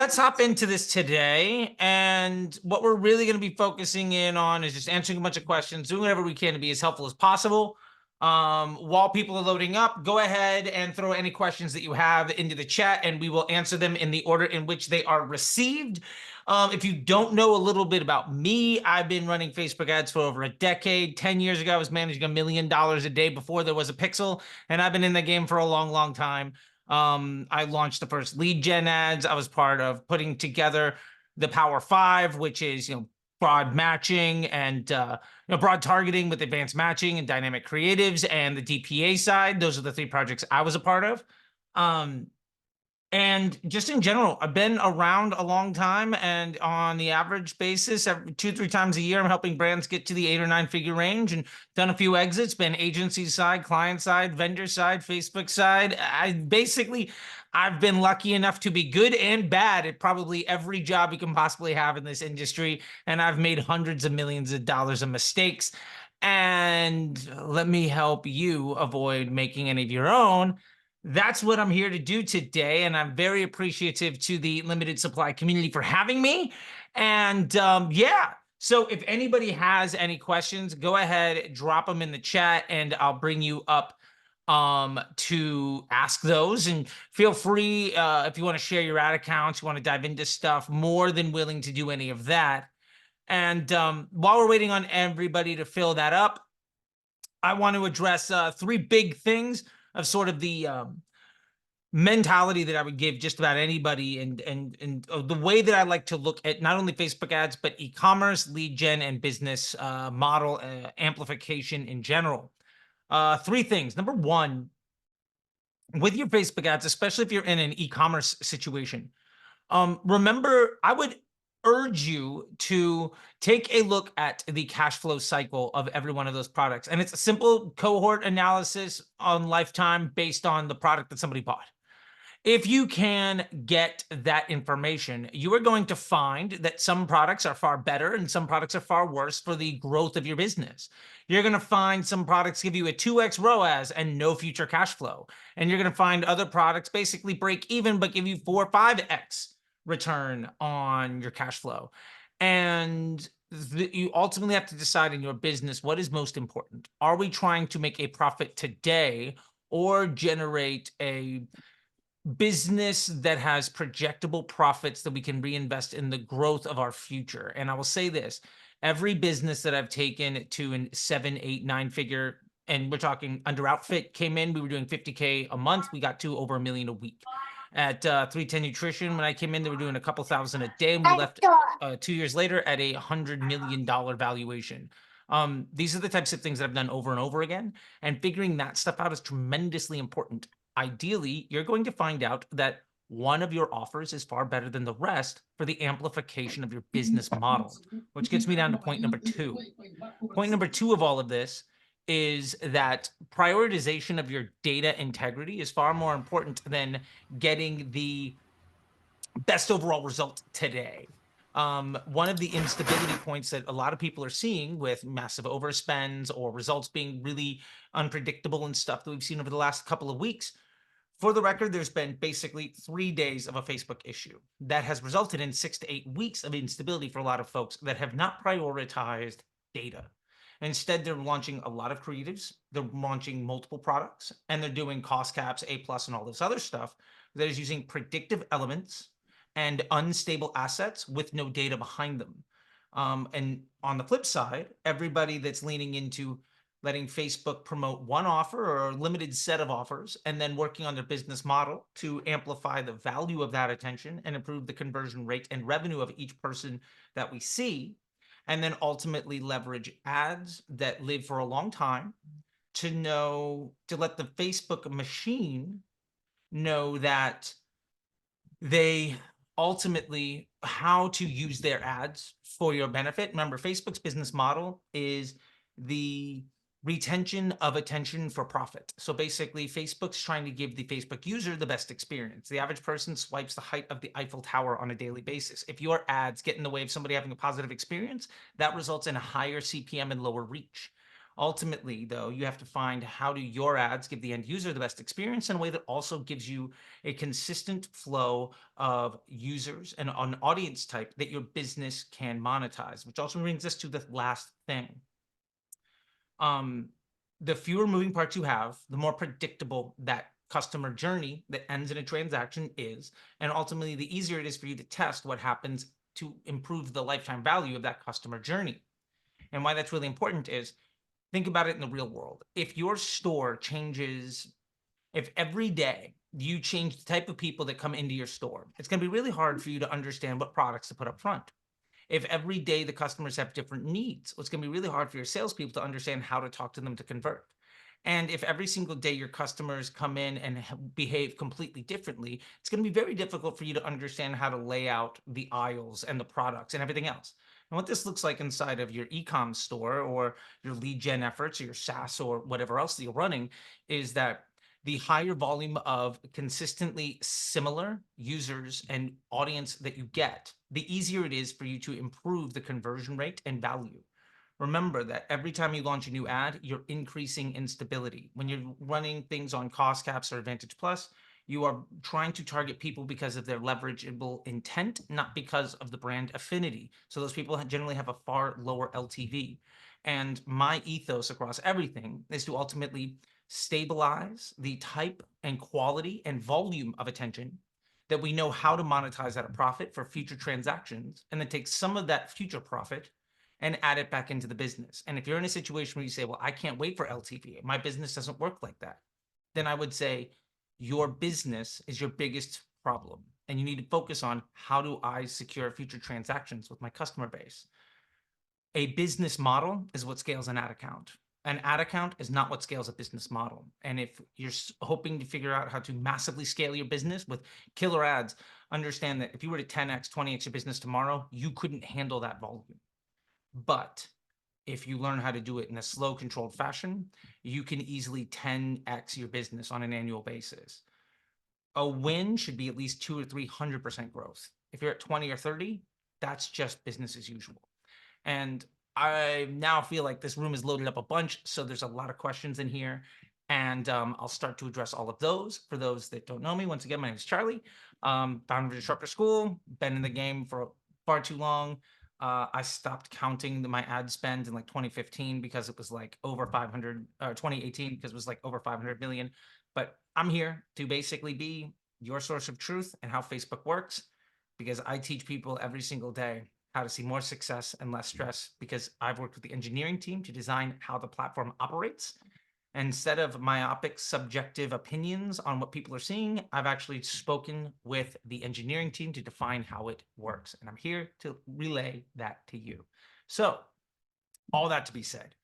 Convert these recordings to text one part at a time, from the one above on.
Let's hop into this today. And what we're really going to be focusing in on is just answering a bunch of questions, doing whatever we can to be as helpful as possible. While people are loading up, go ahead and throw any questions that you have into the chat, and we will answer them in the order in which they are received. If you don't know a little bit about me, I've been running Facebook ads for over a decade. 10 years ago, I was managing $1 million a day before there was a pixel, and I've been in the game for a long, long time. I launched the first lead gen ads. I was part of putting together the Power Five, which is, broad matching and, broad targeting with advanced matching and dynamic creatives, and the DPA side. Those are the three projects I was a part of. And just in general, I've been around a long time, and on the average basis, every 2-3 times a year, I'm helping brands get to the 8 or 9 figure range, and done a few exits, been agency side, client side, vendor side, Facebook side. I've been lucky enough to be good and bad at probably every job you can possibly have in this industry, and I've made hundreds of millions of dollars of mistakes. And let me help you avoid making any of your own. That's what I'm here to do today, and I'm very appreciative to the limited supply community for having me. And yeah, so if anybody has any questions, go ahead, drop them in the chat, and I'll bring you up to ask those. And feel free, if you want to share your ad accounts, you want to dive into stuff, more than willing to do any of that. And while we're waiting on everybody to fill that up, I want to address 3 big things of sort of the mentality that I would give just about anybody, and the way that I like to look at not only Facebook ads, but e-commerce, lead gen, and business model amplification in general. 3 things. Number 1, with your Facebook ads, especially if you're in an e-commerce situation, remember, I would urge you to take a look at the cash flow cycle of every one of those products. And it's a simple cohort analysis on lifetime based on the product that somebody bought. If you can get that information, you are going to find that some products are far better and some products are far worse for the growth of your business. You're going to find some products give you a 2x ROAS and no future cash flow. And you're going to find other products basically break even, but give you 4 or 5x return on your cash flow. And you ultimately have to decide in your business what is most important. Are we trying to make a profit today or generate a business that has projectable profits that we can reinvest in the growth of our future? And I will say this, every business that I've taken to a 7, 8, 9 figure, and we're talking under outfit, came in, we were doing 50K a month. We got to over $1 million a week. At 310 Nutrition, when I came in, they were doing a couple thousand a day, and we left 2 years later at a $100 million valuation. These are the types of things that I've done over and over again, and figuring that stuff out is tremendously important. Ideally, you're going to find out that one of your offers is far better than the rest for the amplification of your business model, which gets me down to point number 2. Point number 2 of all of this is that prioritization of your data integrity is far more important than getting the best overall result today. One of the instability points that a lot of people are seeing with massive overspends or results being really unpredictable and stuff that we've seen over the last couple of weeks. For the record, there's been basically 3 days of a Facebook issue that has resulted in 6 to 8 weeks of instability for a lot of folks that have not prioritized data. Instead, they're launching a lot of creatives, they're launching multiple products, and they're doing cost caps, A+, and all this other stuff that is using predictive elements and unstable assets with no data behind them. And on the flip side, everybody that's leaning into letting Facebook promote one offer or a limited set of offers, and then working on their business model to amplify the value of that attention and improve the conversion rate and revenue of each person that we see, and then ultimately leverage ads that live for a long time to let the Facebook machine know that they ultimately how to use their ads for your benefit. Remember, Facebook's business model is the retention of attention for profit. So basically, Facebook's trying to give the Facebook user the best experience. The average person swipes the height of the Eiffel Tower on a daily basis. If your ads get in the way of somebody having a positive experience, that results in a higher CPM and lower reach. Ultimately, though, you have to find how do your ads give the end user the best experience in a way that also gives you a consistent flow of users and an audience type that your business can monetize, which also brings us to the last thing. The fewer moving parts you have, the more predictable that customer journey that ends in a transaction is, and ultimately the easier it is for you to test what happens to improve the lifetime value of that customer journey. And why that's really important is, think about it in the real world. If your store changes, if every day you change the type of people that come into your store, it's going to be really hard for you to understand what products to put up front. If every day the customers have different needs, it's going to be really hard for your salespeople to understand how to talk to them to convert. And if every single day your customers come in and behave completely differently, it's going to be very difficult for you to understand how to lay out the aisles and the products and everything else. And what this looks like inside of your e-com store or your lead gen efforts or your SaaS or whatever else that you're running is that the higher volume of consistently similar users and audience that you get, the easier it is for you to improve the conversion rate and value. Remember that every time you launch a new ad, you're increasing instability. When you're running things on cost caps or Advantage Plus, you are trying to target people because of their leverageable intent, not because of the brand affinity. So those people generally have a far lower LTV. And my ethos across everything is to ultimately stabilize the type and quality and volume of attention that we know how to monetize at a profit for future transactions, and then take some of that future profit and add it back into the business. And if you're in a situation where you say, well, I can't wait for LTV, my business doesn't work like that, then I would say your business is your biggest problem. And you need to focus on, how do I secure future transactions with my customer base? A business model is what scales an ad account. An ad account is not what scales a business model. And if you're hoping to figure out how to massively scale your business with killer ads, understand that if you were to 10x, 20x your business tomorrow, you couldn't handle that volume. But if you learn how to do it in a slow, controlled fashion, you can easily 10x your business on an annual basis. A win should be at least 200 or 300% growth. If you're at 20 or 30, that's just business as usual. And I now feel like this room is loaded up a bunch, so there's a lot of questions in here. And I'll start to address all of those. For those that don't know me, once again, my name is Charlie, founder of Disruptor School, been in the game for far too long. I stopped counting my ad spend in like 2015 because it was like over 500, 2018 because it was like over 500 million. But I'm here to basically be your source of truth and how Facebook works, because I teach people every single day how to see more success and less stress, because I've worked with the engineering team to design how the platform operates. And instead of myopic subjective opinions on what people are seeing, I've actually spoken with the engineering team to define how it works. And I'm here to relay that to you. So all that to be said,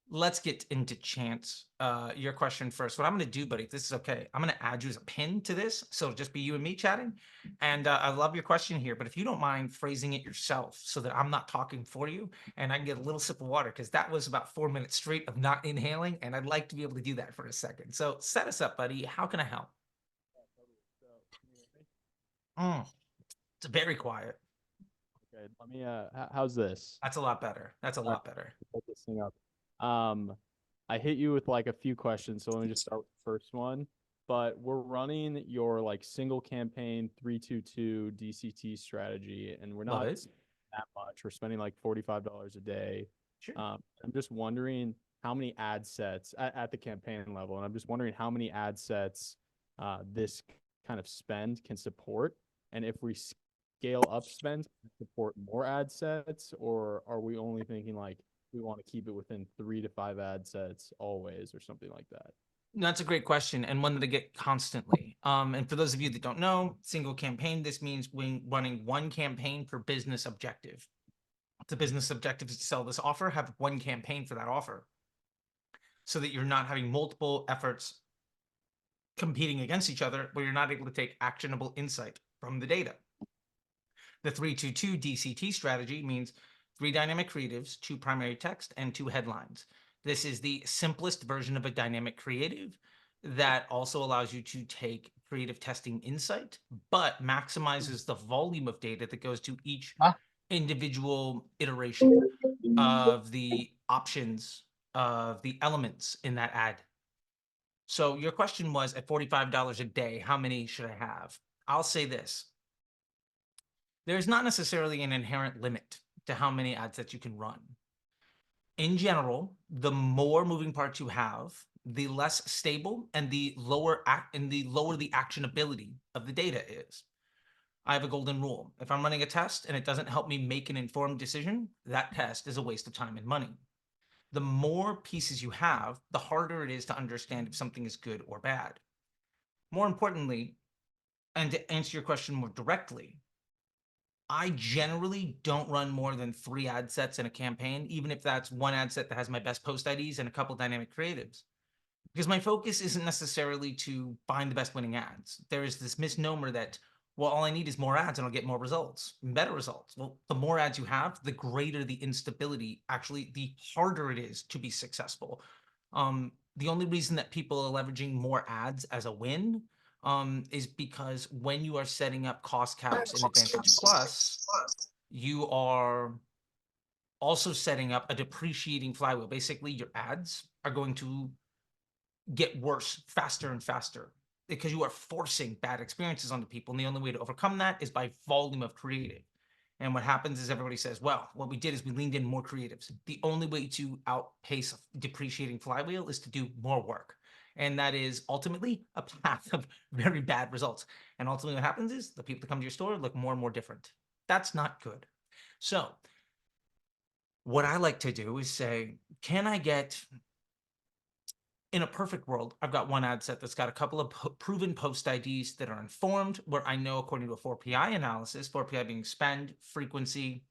let's get into Chance. Your question first. What I'm going to do, buddy, if this is okay, I'm going to add you as a pin to this. So it'll just be you and me chatting. And I love your question here, but if you don't mind phrasing it yourself so that I'm not talking for you and I can get a little sip of water, because that was about 4 minutes straight of not inhaling. And I'd like to be able to do that for a second. So set us up, buddy. How can I help? It's very quiet. Okay, let me how's this? That's a lot better. That's a lot better. Put this thing up. I hit you with like a few questions, so let me just start with the first one. But we're running your like single campaign 322 DCT strategy, and we're not that much. We're spending like $45 a day. Sure. I'm just wondering how many ad sets at the campaign level, and I'm just wondering how many ad sets this kind of spend can support, and if we scale up spend to support more ad sets, or are we only thinking like we want to keep it within 3 to 5 ad sets always, or something like that? That's a great question, and one that I get constantly. And for those of you that don't know, single campaign, this means running one campaign per business objective. The business objective is to sell this offer, have one campaign for that offer, so that you're not having multiple efforts competing against each other where you're not able to take actionable insight from the data. The 322 DCT strategy means 3 dynamic creatives, 2 primary text, and 2 headlines. This is the simplest version of a dynamic creative that also allows you to take creative testing insight, but maximizes the volume of data that goes to each individual iteration of the options of the elements in that ad. So your question was at $45 a day, how many should I have? I'll say this. There's not necessarily an inherent limit to how many ads that you can run. In general, the more moving parts you have, the less stable and the lower the actionability of the data is. I have a golden rule. If I'm running a test and it doesn't help me make an informed decision, that test is a waste of time and money. The more pieces you have, the harder it is to understand if something is good or bad. More importantly, and to answer your question more directly, I generally don't run more than 3 ad sets in a campaign, even if that's one ad set that has my best post IDs and a couple dynamic creatives. Because my focus isn't necessarily to find the best winning ads. There is this misnomer that, well, all I need is more ads and I'll get more results, better results. Well, the more ads you have, the greater the instability, actually, the harder it is to be successful. The only reason that people are leveraging more ads as a win is because when you are setting up cost caps in Advantage Plus, you are also setting up a depreciating flywheel. Basically, your ads are going to get worse faster and faster because you are forcing bad experiences onto people. And the only way to overcome that is by volume of creative. And what happens is everybody says, well, what we did is we leaned in more creatives. The only way to outpace a depreciating flywheel is to do more work. And that is ultimately a path of very bad results. And ultimately what happens is the people that come to your store look more and more different. That's not good. So what I like to do is say, can I get, in a perfect world, I've got one ad set that's got a couple of proven post IDs that are informed, where I know according to a 4PI analysis, 4PI being spend, frequency,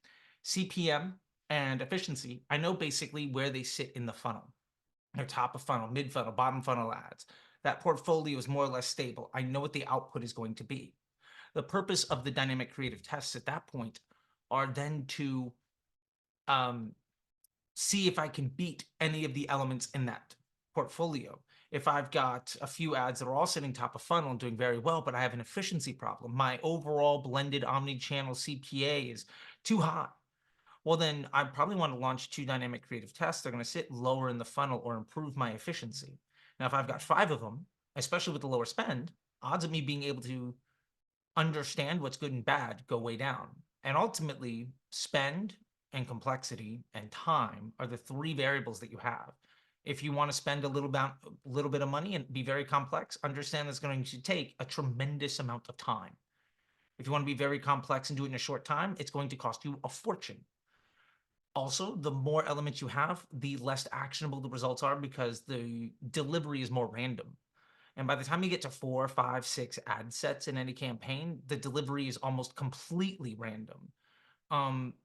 CPM, and efficiency, I know basically where they sit in the funnel. They're top of funnel, mid funnel, bottom funnel ads. That portfolio is more or less stable. I know what the output is going to be. The purpose of the dynamic creative tests at that point are then to see if I can beat any of the elements in that portfolio. If I've got a few ads that are all sitting top of funnel and doing very well, but I have an efficiency problem, my overall blended omni-channel CPA is too high, well, then I probably want to launch 2 dynamic creative tests. They're going to sit lower in the funnel or improve my efficiency. Now, if I've got 5 of them, especially with the lower spend, odds of me being able to understand what's good and bad go way down. And ultimately, spend and complexity and time are the 3 variables that you have. If you want to spend a little bit of money and be very complex, understand that's going to take a tremendous amount of time. If you want to be very complex and do it in a short time, it's going to cost you a fortune. Also, the more elements you have, the less actionable the results are because the delivery is more random. And by the time you get to 4, 5, 6 ad sets in any campaign, the delivery is almost completely random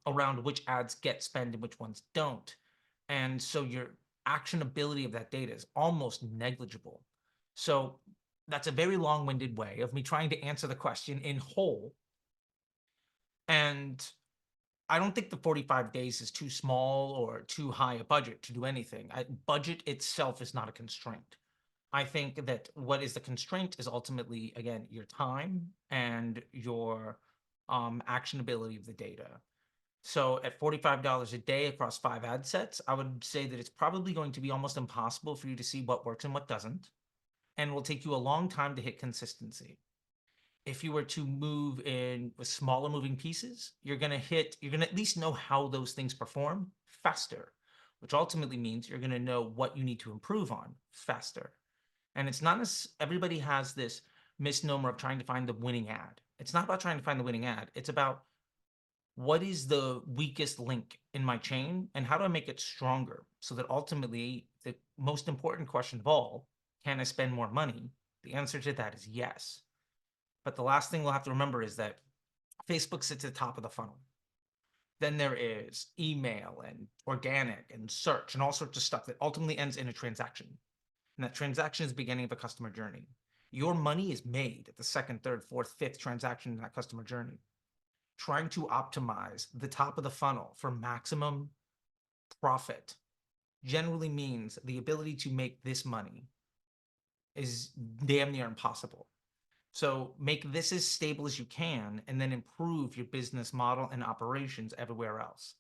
around which ads get spent and which ones don't. And so your actionability of that data is almost negligible. So that's a very long-winded way of me trying to answer the question in whole. And I don't think the 45 days is too small or too high a budget to do anything. Budget itself is not a constraint. I think that what is the constraint is ultimately, again, your time and your actionability of the data. So at $45 a day across 5 ad sets, I would say that it's probably going to be almost impossible for you to see what works and what doesn't, and will take you a long time to hit consistency. If you were to move in with smaller moving pieces, you're going to at least know how those things perform faster, which ultimately means you're going to know what you need to improve on faster. And it's not as everybody has this misnomer of trying to find the winning ad. It's not about trying to find the winning ad. It's about what is the weakest link in my chain and how do I make it stronger so that ultimately the most important question of all, can I spend more money? The answer to that is yes. But the last thing we'll have to remember is that Facebook sits at the top of the funnel. Then there is email and organic and search and all sorts of stuff that ultimately ends in a transaction. And that transaction is the beginning of a customer journey. Your money is made at the second, third, fourth, fifth transaction in that customer journey. Trying to optimize the top of the funnel for maximum profit generally means the ability to make this money is damn near impossible. So make this as stable as you can and then improve your business model and operations everywhere else.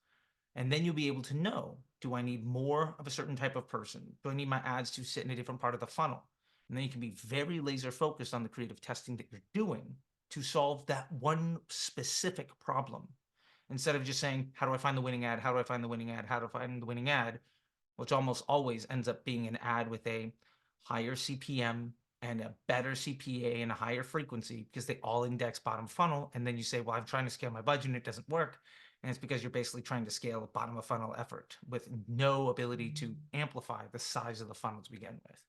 And then you'll be able to know Do I need more of a certain type of person? Do I need my ads to sit in a different part of the funnel? And then you can be very laser focused on the creative testing that you're doing to solve that one specific problem. Instead of just saying, how do I find the winning ad? How do I find the winning ad? How do I find the winning ad? Which almost always ends up being an ad with a higher CPM and a better CPA and a higher frequency, because they all index bottom funnel. And then you say, well, I'm trying to scale my budget and it doesn't work. And it's because you're basically trying to scale a bottom of funnel effort with no ability to amplify the size of the funnel to begin with.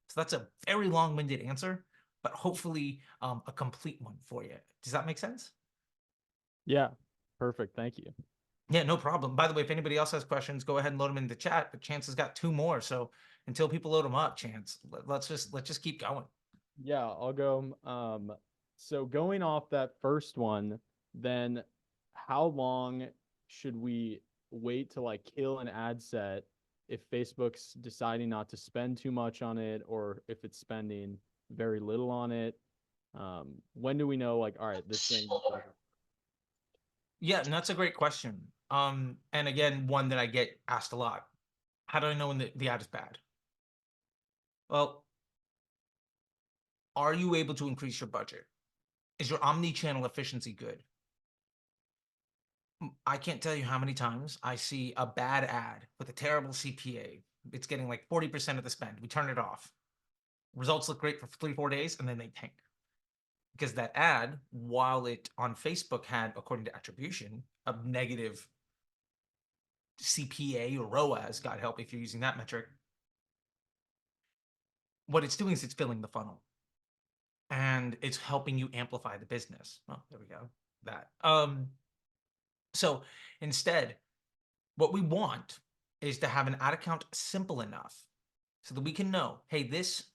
So that's a very long-winded answer, but hopefully a complete one for you. Does that make sense? Yeah, perfect. Thank you. Yeah, no problem. By the way, if anybody else has questions, go ahead and load them in the chat. But Chance has got 2 more, so until people load them up, Chance, let's just keep going. Yeah, I'll go. So going off that first one, then how long should we wait to like kill an ad set if Facebook's deciding not to spend too much on it, or if it's spending very little on it? When do we know, like, all right, this thing? Yeah, and that's a great question. And again, one that I get asked a lot. How do I know when the ad is bad? Well, are you able to increase your budget? Is your omni-channel efficiency good? I can't tell you how many times I see a bad ad with a terrible CPA. It's getting like 40% of the spend. We turn it off. Results look great for 3-4 days, and then they tank. Because that ad, while it on Facebook had, according to attribution, a negative CPA or ROAS, God help if you're using that metric, what it's doing is it's filling the funnel. And it's helping you amplify the business. Oh, there we go. That. So instead, what we want is to have an ad account simple enough so that we can know, hey, this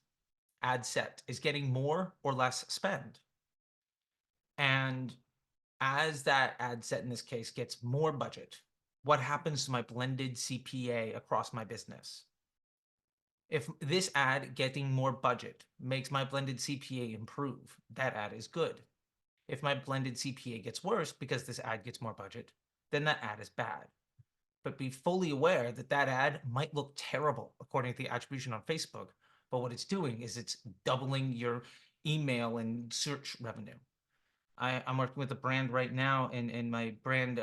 ad set is getting more or less spend. And as that ad set in this case gets more budget, what happens to my blended CPA across my business? If this ad getting more budget makes my blended CPA improve, that ad is good. If my blended CPA gets worse because this ad gets more budget, then that ad is bad. But be fully aware that that ad might look terrible according to the attribution on Facebook, but what it's doing is it's doubling your email and search revenue. I'm working with a brand right now in my brand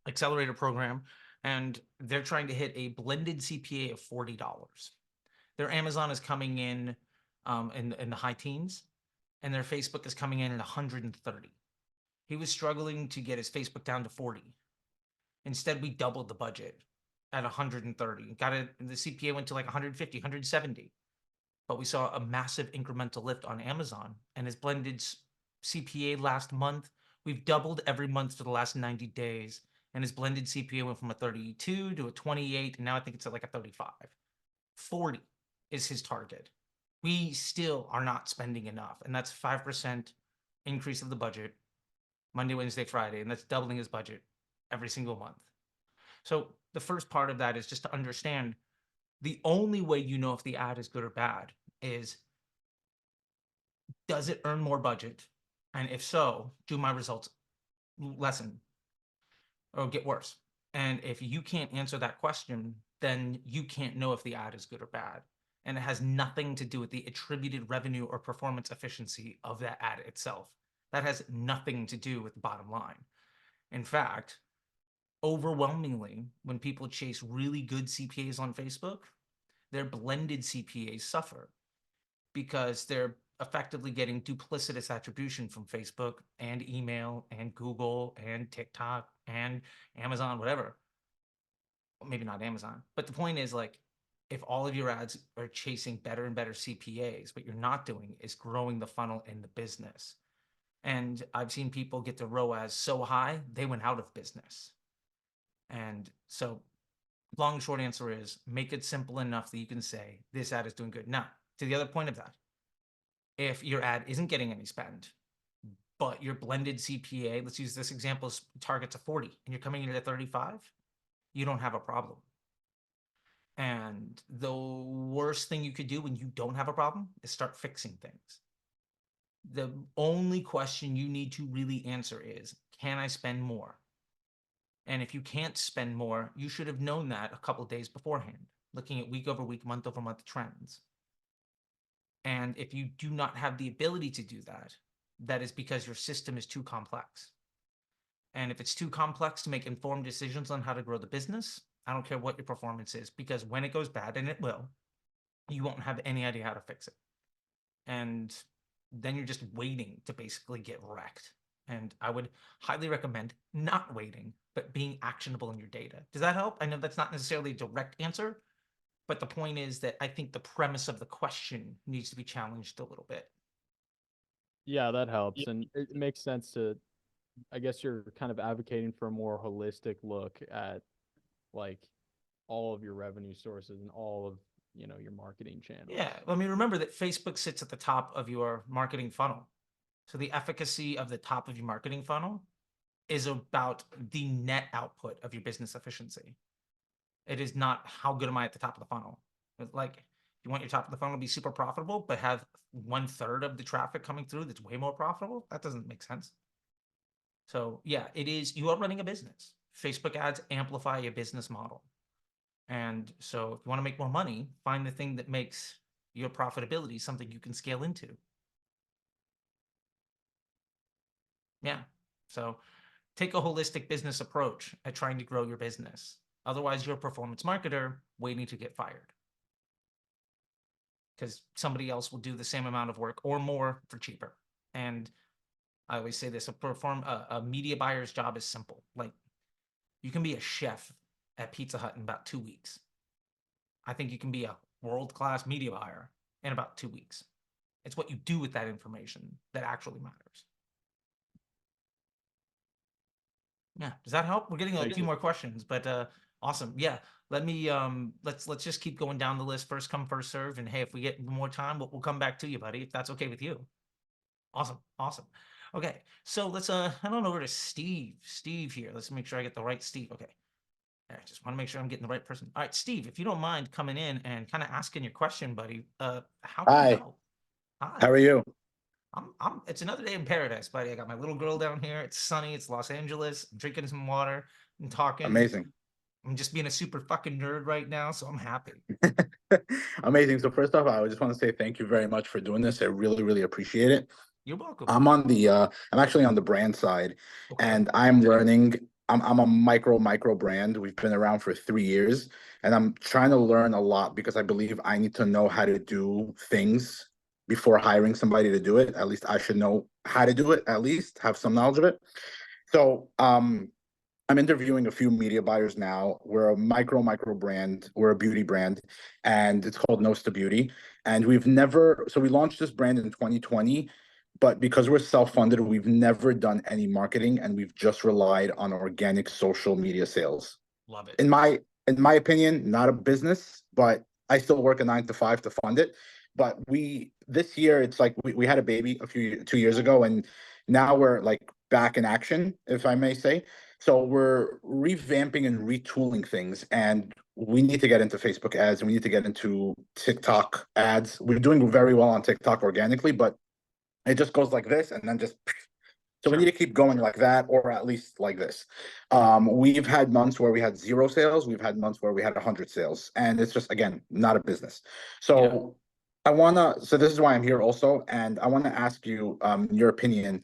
accelerator program, and they're trying to hit a blended CPA of $40. Their Amazon is coming in the high teens, and their Facebook is coming in at 130. He was struggling to get his Facebook down to 40. Instead, we doubled the budget at 130. Got it. The CPA went to like 150, 170. But we saw a massive incremental lift on Amazon, and his blended CPA last month, we've doubled every month for the last 90 days. And his blended CPA went from a 32 to a 28. And now I think it's at like a 35. 40 is his target. We still are not spending enough. And that's 5% increase of the budget Monday, Wednesday, Friday. And that's doubling his budget every single month. So the first part of that is just to understand the only way you know if the ad is good or bad is, does it earn more budget? And if so, do my results lessen or get worse? And if you can't answer that question, then you can't know if the ad is good or bad. And it has nothing to do with the attributed revenue or performance efficiency of that ad itself. That has nothing to do with the bottom line. In fact, overwhelmingly, when people chase really good CPAs on Facebook, their blended CPAs suffer because they're effectively getting duplicitous attribution from Facebook and email and Google and TikTok and Amazon, whatever. Well, maybe not Amazon, but the point is, like, if all of your ads are chasing better and better CPAs, what you're not doing is growing the funnel in the business. And I've seen people get their ROAS so high, they went out of business. And so long and short answer is, make it simple enough that you can say this ad is doing good. Now, to the other point of that, if your ad isn't getting any spend, but your blended CPA, let's use this example, targets a 40 and you're coming in at 35, you don't have a problem. And the worst thing you could do when you don't have a problem is start fixing things. The only question you need to really answer is, can I spend more? And if you can't spend more, you should have known that a couple of days beforehand, looking at week over week, month over month trends. And if you do not have the ability to do that, that is because your system is too complex. And if it's too complex to make informed decisions on how to grow the business, I don't care what your performance is, because when it goes bad, and it will, you won't have any idea how to fix it. And then you're just waiting to basically get wrecked. And I would highly recommend not waiting, but being actionable in your data. Does that help? I know that's not necessarily a direct answer, but the point is that I think the premise of the question needs to be challenged a little bit. Yeah, that helps. And it makes sense to, I guess you're kind of advocating for a more holistic look at like all of your revenue sources and all of, your marketing channels. Yeah, I mean, remember that Facebook sits at the top of your marketing funnel. So the efficacy of the top of your marketing funnel is about the net output of your business efficiency. It is not how good am I at the top of the funnel. Like, you want your top of the funnel to be super profitable, but have 1/3 of the traffic coming through that's way more profitable? That doesn't make sense. So yeah, it is, you are running a business. Facebook ads amplify a business model. And so if you want to make more money, find the thing that makes your profitability something you can scale into. Yeah. So take a holistic business approach at trying to grow your business. Otherwise, you're a performance marketer waiting to get fired, because somebody else will do the same amount of work or more for cheaper. And I always say this, a media buyer's job is simple. Like, you can be a chef at Pizza Hut in about 2 weeks. I think you can be a world-class media buyer in about 2 weeks. It's what you do with that information that actually matters. Yeah, does that help? We're getting a few more questions, but awesome. Yeah, let me let's just keep going down the list. First come, first serve. And hey, if we get more time, we'll come back to you, buddy, if that's okay with you. Awesome, awesome. Okay, so let's I don't know where to Steve here. Let's make sure I get the right Steve. Okay. I just want to make sure I'm getting the right person. All right, Steve, if you don't mind coming in and kind of asking your question, buddy, how can we Hi, help? Hi. how are you? It's another day in paradise, buddy. I got my little girl down here. It's sunny. It's Los Angeles. I'm drinking some water and talking. Amazing. I'm just being a super fucking nerd right now, so I'm happy. Amazing. So first off, I just want to say thank you very much for doing this. I really, really appreciate it. You're welcome. I'm actually on the brand side, Okay. and I'm learning. I'm a micro brand. We've been around for 3 years, and I'm trying to learn a lot because I believe I need to know how to do things before hiring somebody to do it. At least I should know how to do it, at least have some knowledge of it. So, I'm interviewing a few media buyers now. We're a micro brand. We're a beauty brand, and it's called Nose to Beauty. And we launched this brand in 2020, but because we're self-funded, we've never done any marketing, and we've just relied on organic social media sales. Love it. In my opinion, not a business, but I still work a 9 to 5 to fund it. But this year, it's like we had a baby 2 years ago, and now we're like back in action, if I may say. So we're revamping and retooling things, and we need to get into Facebook ads, and we need to get into TikTok ads. We're doing very well on TikTok organically, but it just goes like this, and then just so we need to keep going like that, or at least like this. We've had months where we had 0 sales. We've had months where we had 100 sales, and it's just, again, not a business. So so this is why I'm here also, and I want to ask you your opinion.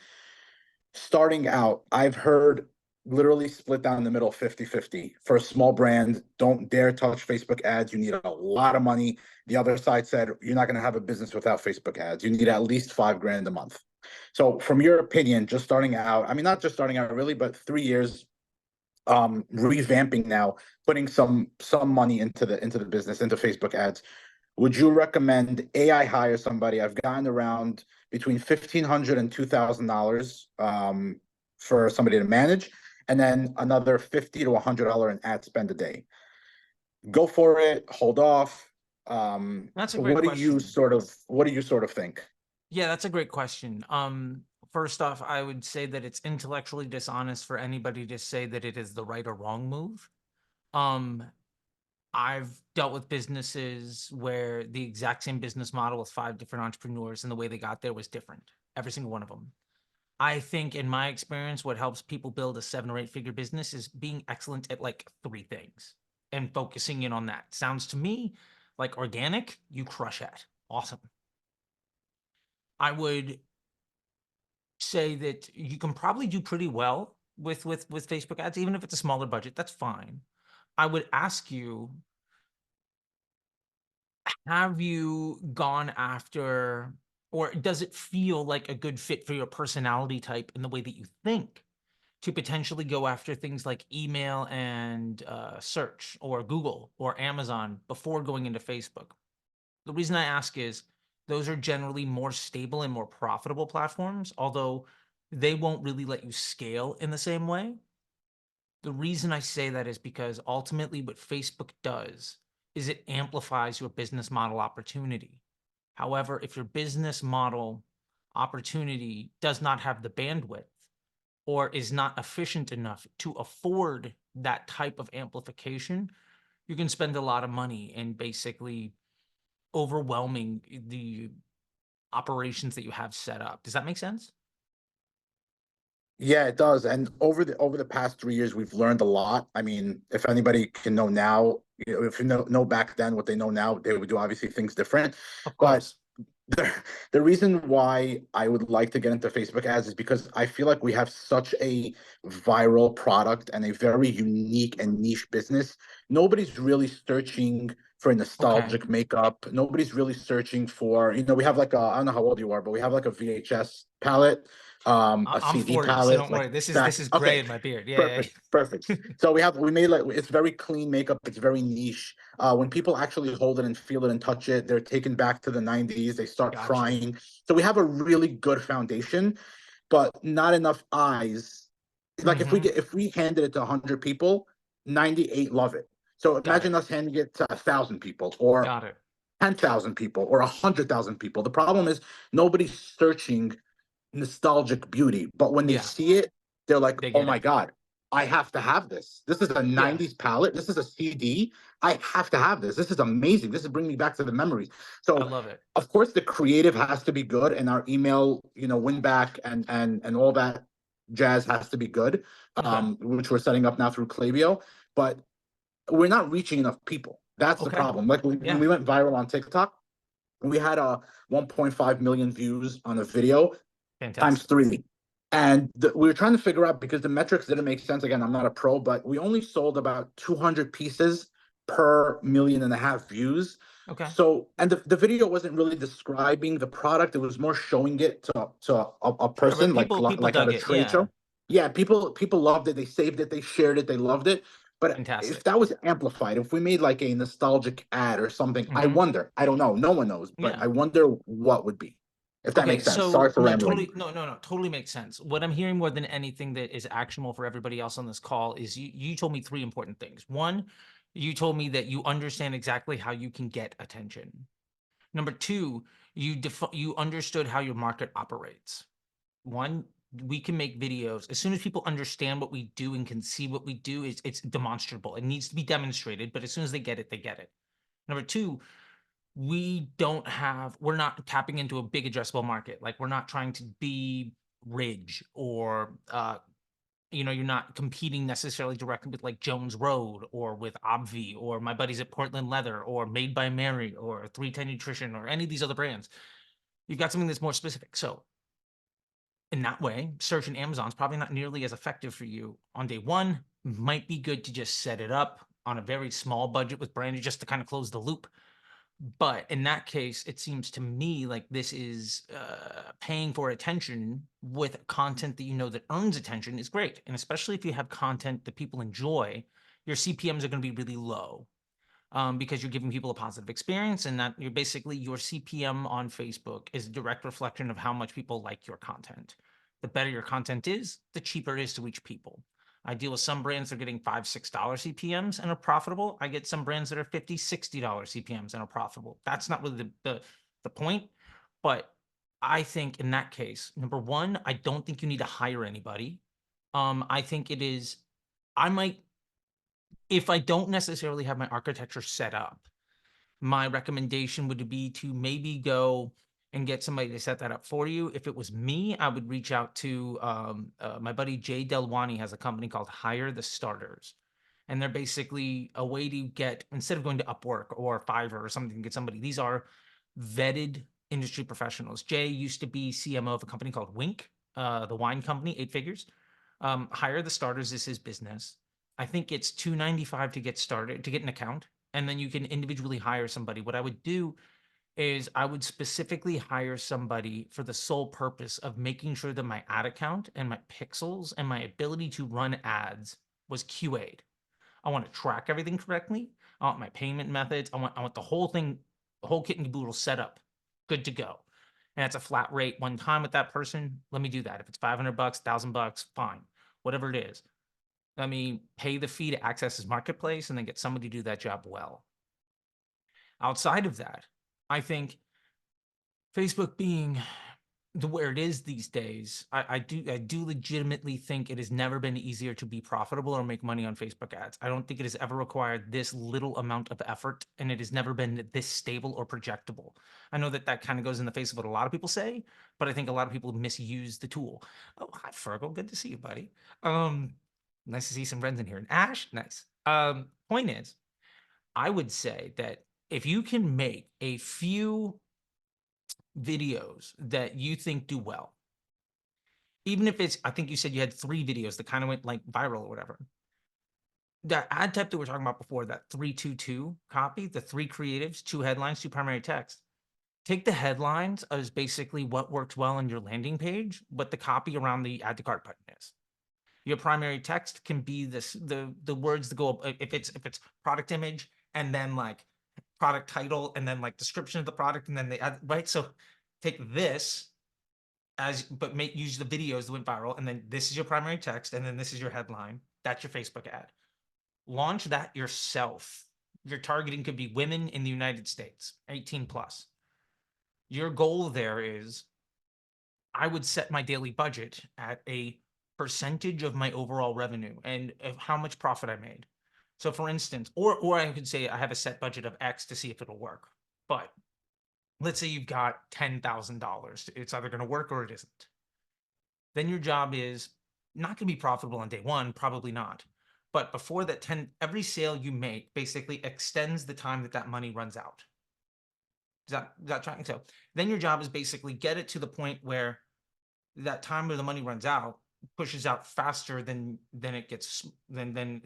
Starting out, I've heard literally split down the middle 50-50. For a small brand, don't dare touch Facebook ads. You need a lot of money. The other side said, you're not going to have a business without Facebook ads. You need at least $5,000 a month. So from your opinion, just starting out, I mean, not just starting out really, but 3 years, revamping now, putting some money into the business, into Facebook ads. Would you recommend I hire somebody? I've gotten around between $1,500 and $2,000 for somebody to manage, and then another $50 to $100 in ad spend a day. Go for it. Hold off. That's a great question. What do you sort of think? Yeah, that's a great question. First off, I would say that it's intellectually dishonest for anybody to say that it is the right or wrong move. I've dealt with businesses where the exact same business model with 5 different entrepreneurs, and the way they got there was different. Every single one of them. I think in my experience, what helps people build a 7 or 8 figure business is being excellent at like 3 things and focusing in on that. Sounds to me like organic, you crush at. Awesome. I would say that you can probably do pretty well with Facebook ads, even if it's a smaller budget. That's fine. I would ask you, have you gone after, or does it feel like a good fit for your personality type in the way that you think to potentially go after things like email and search or Google or Amazon before going into Facebook? The reason I ask is those are generally more stable and more profitable platforms, although they won't really let you scale in the same way. The reason I say that is because ultimately what Facebook does is it amplifies your business model opportunity. However, if your business model opportunity does not have the bandwidth or is not efficient enough to afford that type of amplification, you can spend a lot of money in basically overwhelming the operations that you have set up. Does that make sense? Yeah, it does. And over the past 3 years, we've learned a lot. I mean, if anybody can know now, if you know back then what they know now, they would do obviously things different. Of But course. the, the reason why I would like to get into Facebook ads is because I feel like we have such a viral product and a very unique and niche business. Nobody's really searching for Okay. nostalgic makeup. Nobody's really searching for, we have like I don't know how old you are, but we have like a VHS palette, a I'm CD 40, so palette, don't like worry. This that. is gray Okay, in my beard. Yeah, perfect, perfect. So we made like it's very clean makeup. It's very niche. When people actually hold it and feel it and touch it, they're taken back to the 90s. They start got you. crying. So we have a really good foundation, but not enough eyes. Like Hmm. if we handed it to 100 people, 98 love it. So Got imagine it. us handing it to 1,000 people or Got it. 10,000 people or 100,000 people. The problem is nobody's searching nostalgic beauty, but when they Yeah, see it, they're like, they "Oh get my it. god, I have to have this. This is a Yeah, 90s palette. This is a CD. I have to have this. This is amazing. This is bringing me back to the memories." I So, love it. of course, the creative has to be good, and our email, win back and all that jazz has to be good, Okay. which we're setting up now through Klaviyo. But we're not reaching enough people. That's the Okay. problem. Like when Yeah. we went viral on TikTok, we had a 1.5 million views on a video times Fantastic. 3. And we were trying to figure out because the metrics didn't make sense. Again, I'm not a pro, but we only sold about 200 pieces per 1.5 million views. Okay. So, and the video wasn't really describing the product. It was more showing it to a Sure, but person people like at dug a it. trade Yeah. show. Yeah, people loved it. They saved it. They shared it. They loved it. But if Fantastic. that was amplified, if we made like a nostalgic ad or something, I Hmm. wonder. I don't know. No one knows, but Yeah. I wonder what would be. If that Okay, makes sense. Sorry so for no, rambling. totally, no, totally makes sense. What I'm hearing more than anything that is actionable for everybody else on this call is you told me 3 important things. One, you told me that you understand exactly how you can get attention. Number 2, you understood how your market operates. One, we can make videos. As soon as people understand what we do and can see what we do, it's demonstrable. It needs to be demonstrated, but as soon as they get it, they get it. Number 2, we're not tapping into a big addressable market. Like we're not trying to be Ridge or you're not competing necessarily directly with like Jones Road or with Obvi or my buddies at Portland Leather or Made by Mary or 310 Nutrition or any of these other brands. You've got something that's more specific. So in that way, search in Amazon's probably not nearly as effective for you on day one. Might be good to just set it up on a very small budget with branding just to kind of close the loop. But in that case, it seems to me like this is paying for attention with content that you know that earns attention is great. And especially if you have content that people enjoy, your CPMs are going to be really low because you're giving people a positive experience, and that you're basically your CPM on Facebook is a direct reflection of how much people like your content. The better your content is, the cheaper it is to reach people. I deal with some brands that are getting $5, $6 CPMs and are profitable. I get some brands that are $50, $60 CPMs and are profitable. That's not really the point. But I think in that case, number one, I don't think you need to hire anybody. I think it is, I might, if I don't necessarily have my architecture set up, my recommendation would be to maybe go and get somebody to set that up for you. If it was me, I would reach out to my buddy Jay Delwani has a company called Hire the Starters. And they're basically a way to get, instead of going to Upwork or Fiverr or something to get somebody, these are vetted industry professionals. Jay used to be CMO of a company called Wink, the wine company, 8 figures. Hire the Starters is his business. I think it's $295 to get started, to get an account, and then you can individually hire somebody. What I would do is I would specifically hire somebody for the sole purpose of making sure that my ad account and my pixels and my ability to run ads was QA'd. I want to track everything correctly. I want my payment methods. I want the whole thing, the whole kit and caboodle set up, good to go. And it's a flat rate one time with that person. Let me do that. If it's $500, $1,000, fine, whatever it is. Let me pay the fee to access his marketplace and then get somebody to do that job well. Outside of that, I think Facebook being where it is these days, I do legitimately think it has never been easier to be profitable or make money on Facebook ads. I don't think it has ever required this little amount of effort, and it has never been this stable or projectable. I know that kind of goes in the face of what a lot of people say, but I think a lot of people misuse the tool. Oh, hi Fergal, good to see you, buddy. Nice to see some friends in here. And Ash, nice. Point is, I would say that if you can make a few videos that you think do well, even if it's, I think you said you had 3 videos that kind of went like viral or whatever. That ad type that we're talking about before, that 3-2-2 copy, the 3 creatives, 2 headlines, 2 primary text. Take the headlines as basically what works well on your landing page, what the copy around the add to cart button is. Your primary text can be the words that go up, if it's product image and then like product title and then like description of the product and then the ad, right? So take this but use the videos that went viral, and then this is your primary text, and then this is your headline. That's your Facebook ad. Launch that yourself. Your targeting could be women in the United States, 18 plus. Your goal there is, I would set my daily budget at a percentage of my overall revenue and of how much profit I made. So for instance, or I could say I have a set budget of X to see if it'll work. But let's say you've got $10,000. It's either going to work or it isn't. Then your job is not going to be profitable on day one, probably not. But before that, every sale you make basically extends the time that money runs out. Is that trying? So then your job is basically get it to the point where that time where the money runs out pushes out faster than it gets than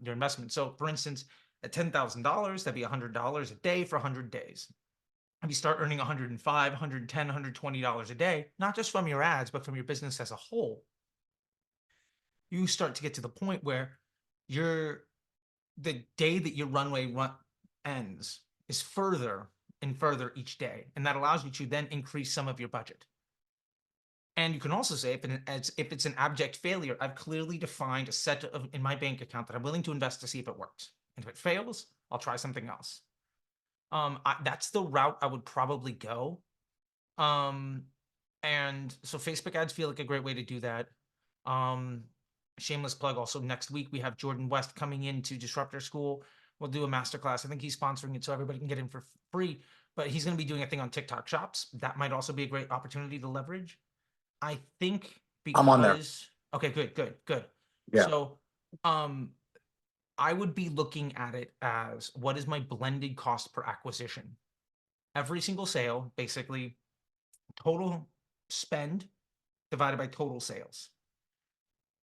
your investment. So for instance, at $10,000, that'd be $100 a day for 100 days. If you start earning $105, $110, $120 a day, not just from your ads, but from your business as a whole, you start to get to the point where the day that your runway ends is further and further each day. And that allows you to then increase some of your budget. And you can also say, if it's an abject failure, I've clearly defined a set of in my bank account that I'm willing to invest to see if it works. And if it fails, I'll try something else. That's the route I would probably go. And so Facebook ads feel like a great way to do that. Shameless plug. Also, next week we have Jordan West coming in to Disruptor School. We'll do a masterclass. I think he's sponsoring it so everybody can get in for free. But he's going to be doing a thing on TikTok Shops. That might also be a great opportunity to leverage. I think because I'm on there. Okay, good. Yeah. So, I would be looking at it as, what is my blended cost per acquisition? Every single sale, basically total spend divided by total sales.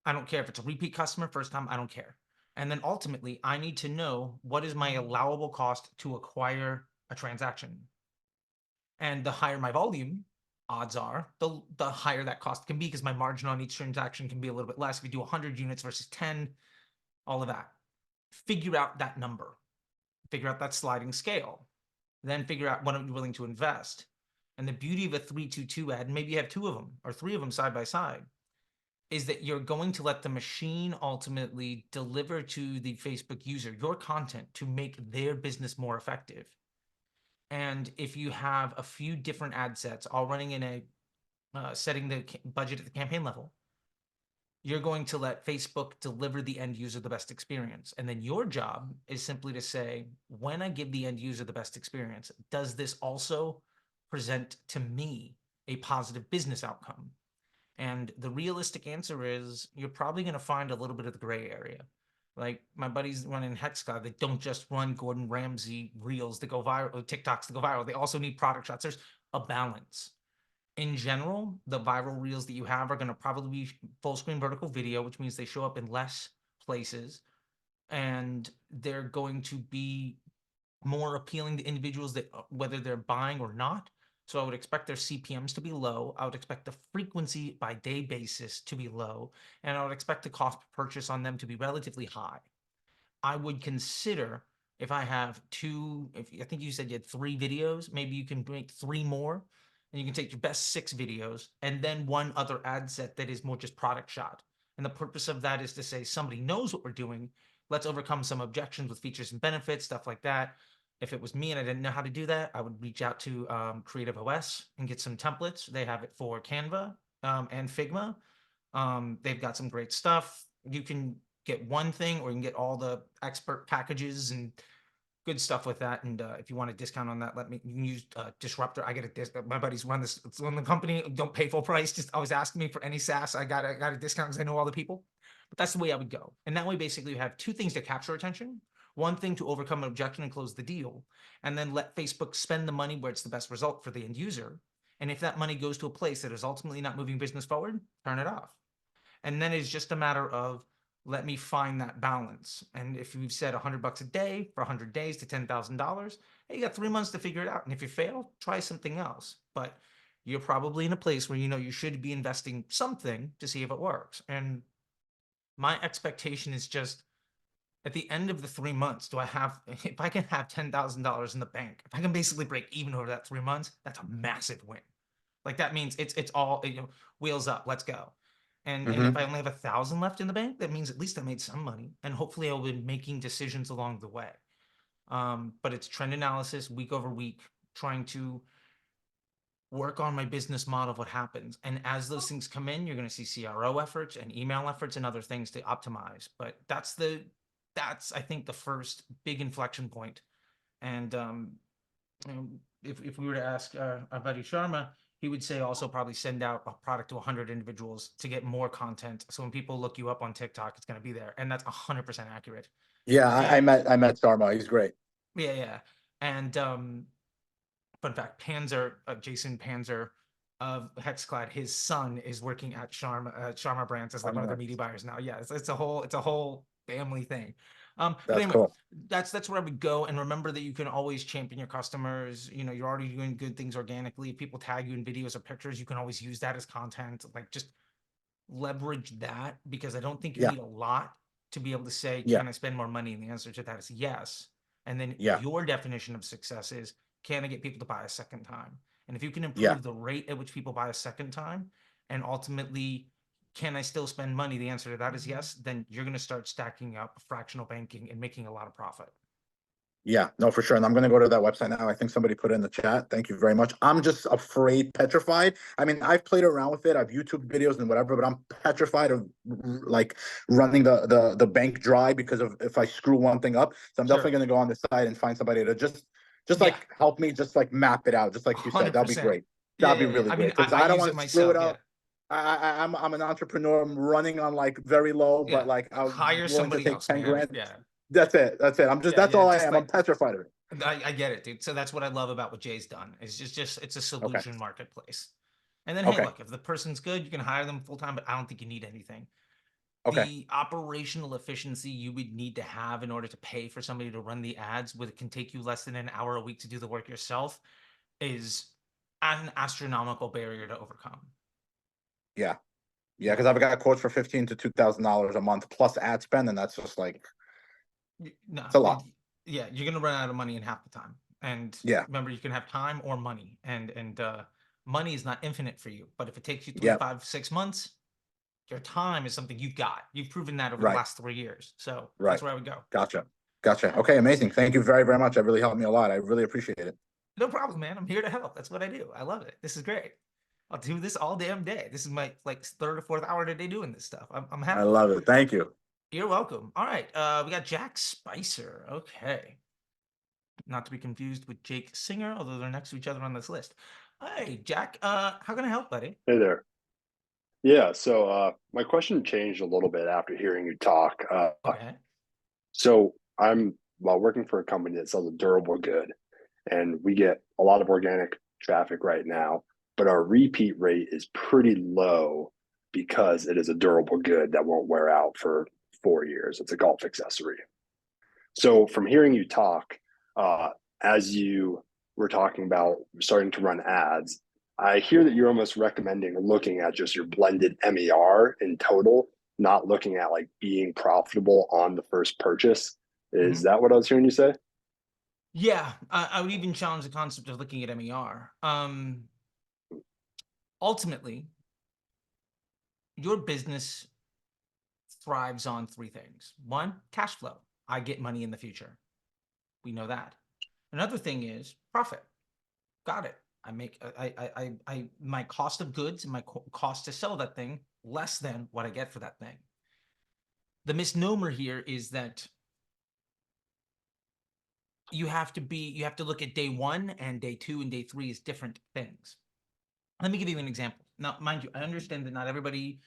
I don't care if it's a repeat customer, first time, I don't care. And then ultimately, I need to know what is my allowable cost to acquire a transaction. And the higher my volume, odds are, the higher that cost can be, because my margin on each transaction can be a little bit less. If you do 100 units versus 10, all of that. Figure out that number. Figure out that sliding scale. Then figure out what I'm willing to invest. And the beauty of a 3-2-2 ad, and maybe you have 2 of them or 3 of them side by side, is that you're going to let the machine ultimately deliver to the Facebook user your content to make their business more effective. And if you have a few different ad sets all running in a setting the budget at the campaign level, you're going to let Facebook deliver the end user the best experience. And then your job is simply to say, when I give the end user the best experience, does this also present to me a positive business outcome? And the realistic answer is you're probably going to find a little bit of the gray area. Like my buddies running HexCloud, they don't just run Gordon Ramsay reels that go viral, or TikToks that go viral. They also need product shots. There's a balance. In general, the viral reels that you have are going to probably be full screen vertical video, which means they show up in less places, and they're going to be more appealing to individuals that whether they're buying or not. So I would expect their CPMs to be low. I would expect the frequency by day basis to be low, and I would expect the cost per purchase on them to be relatively high. I would consider, if I have I think you said you had 3 videos, maybe you can make 3 more, and you can take your best 6 videos and then one other ad set that is more just product shot. And the purpose of that is to say somebody knows what we're doing. Let's overcome some objections with features and benefits, stuff like that. If it was me and I didn't know how to do that, I would reach out to Creative OS and get some templates. They have it for Canva and Figma. They've got some great stuff. You can get one thing, or you can get all the expert packages and good stuff with that. And if you want a discount on that, you can use Disruptor. I get a discount. My buddies run this. It's on the company. Don't pay full price. Just always ask me for any SaaS. I got a discount because I know all the people. But that's the way I would go. And that way, basically, you have 2 things to capture attention. One thing to overcome an objection and close the deal, and then let Facebook spend the money where it's the best result for the end user. And if that money goes to a place that is ultimately not moving business forward, turn it off. And then it's just a matter of, let me find that balance. And if we've said $100 a day for 100 days to $10,000, hey, you got 3 months to figure it out. And if you fail, try something else. But you're probably in a place where you know you should be investing something to see if it works. And my expectation is just, at the end of the 3 months, if I can have $10,000 in the bank, if I can basically break even over that 3 months, that's a massive win. Like that means it's all, wheels up, let's go. And if I only have 1,000 left in the bank, that means at least I made some money, and hopefully I'll be making decisions along the way. But it's trend analysis week over week, trying to work on my business model of what happens. And as those things come in, you're going to see CRO efforts and email efforts and other things to optimize. But that's I think the first big inflection point. And if we were to ask our buddy Sharma, he would say also probably send out a product to 100 individuals to get more content. So when people look you up on TikTok, it's going to be there. And that's 100% accurate. Yeah, I met Sarma. He's great. Yeah. And fun fact, Jason Panzer of HexCloud, his son is working at Sharma Brands as like one of their media buyers now. Yeah, it's a whole family thing. But That's anyway, cool. That's where I would go. And remember that you can always champion your customers. You're already doing good things organically. If people tag you in videos or pictures, you can always use that as content. Like, just leverage that, because I don't think you need a lot to be able to say, can I spend more money? And the answer to that is yes. And then your definition of success is, can I get people to buy a second time? And if you can improve the rate at which people buy a second time, and ultimately, can I still spend money? The answer to that is yes. Then you're going to start stacking up fractional banking and making a lot of profit. Yeah, no, for sure. And I'm going to go to that website now. I think somebody put it in the chat. Thank you very much. I'm just afraid, petrified. I mean, I've played around with it. I've YouTube videos and whatever, but I'm petrified of like running the bank dry because of if I screw one thing up. So I'm definitely going to go on the site and find somebody to just like help me just like map it out. Just like you said, that'd be great. That'd be really great. Because I don't want to screw it up. I'm an entrepreneur. I'm running on like very low, but like I'm hire willing to somebody take else. 10 grand. Yeah. That's it. That's all I am. I'm petrified of it. I get it, dude. So that's what I love about what Jay's done. It's just it's a solution marketplace. And then, hey, look, if the person's good, you can hire them full time, but I don't think you need anything. The operational efficiency you would need to have in order to pay for somebody to run the ads, it can take you less than an hour a week to do the work yourself, is an astronomical barrier to overcome. Yeah, because I've got quotes for $1,500 to $2,000 a month plus ad spend, and that's just like, it's a lot. Yeah, you're gonna run out of money in half the time. And remember, you can have time or money, and money is not infinite for you. But if it takes you 3, 5, 6 months, your time is something you've got. You've proven that over the last 3 years. So that's where I would go. Gotcha. Okay, amazing. Thank you very, very much. That really helped me a lot. I really appreciate it. No problem, man. I'm here to help. That's what I do. I love it. This is great. I'll do this all damn day. This is my like 3rd or 4th hour today doing this stuff. I'm happy. I love it. Thank you. You're welcome. All right. We got Jack Spicer. Okay. Not to be confused with Jake Singer, although they're next to each other on this list. Hey, Jack, how can I help, buddy? Hey there. Yeah, so my question changed a little bit after hearing you talk. Okay. So I'm working for a company that sells a durable good, and we get a lot of organic traffic right now, but our repeat rate is pretty low because it is a durable good that won't wear out for 4 years. It's a golf accessory. So from hearing you talk, uh, as you were talking about starting to run ads, I hear that you're almost recommending looking at just your blended MER in total, not looking at like being profitable on the first purchase. Is Mhm. that what I was hearing you say? Yeah, I would even challenge the concept of looking at MER. Ultimately, your business thrives on three things. One, cash flow. I get money in the future. We know that. Another thing is profit. Got it. I make my cost of goods and my cost to sell that thing less than what I get for that thing. The misnomer here is that you have to look at day one and day two and day three as different things. Let me give you an example. Now, mind you, I understand that not everybody,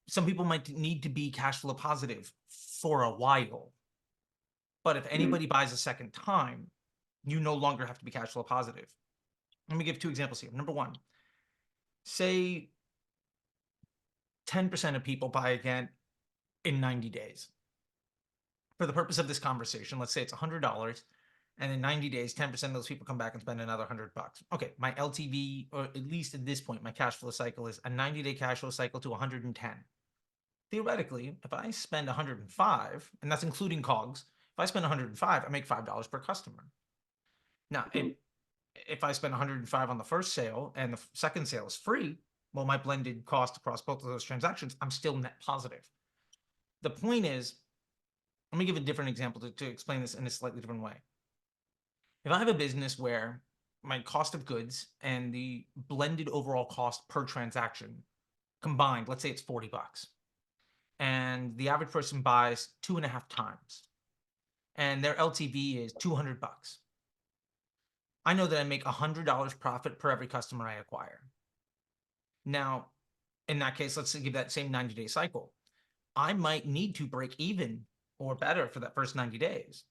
some people might need to be cash flow positive for a while. But if anybody buys a second time, you no longer have to be cash flow positive. Let me give two examples here. Number one, say 10% of people buy again in 90 days. For the purpose of this conversation, let's say it's $100, and in 90 days, 10% of those people come back and spend another $100. Okay, my LTV, or at least at this point, my cash flow cycle is a 90-day cash flow cycle to 110. Theoretically, if I spend 105, and that's including COGS, if I spend 105, I make $5 per customer. Now, if I spend 105 on the first sale and the second sale is free, well, my blended cost across both of those transactions, I'm still net positive. The point is, let me give a different example to explain this in a slightly different way. If I have a business where my cost of goods and the blended overall cost per transaction combined, let's say it's 40 bucks, and the average person buys 2.5 times, and their LTV is 200 bucks. I know that I make $100 profit per every customer I acquire. Now, in that case, let's give that same 90-day cycle. I might need to break even or better for that first 90 days.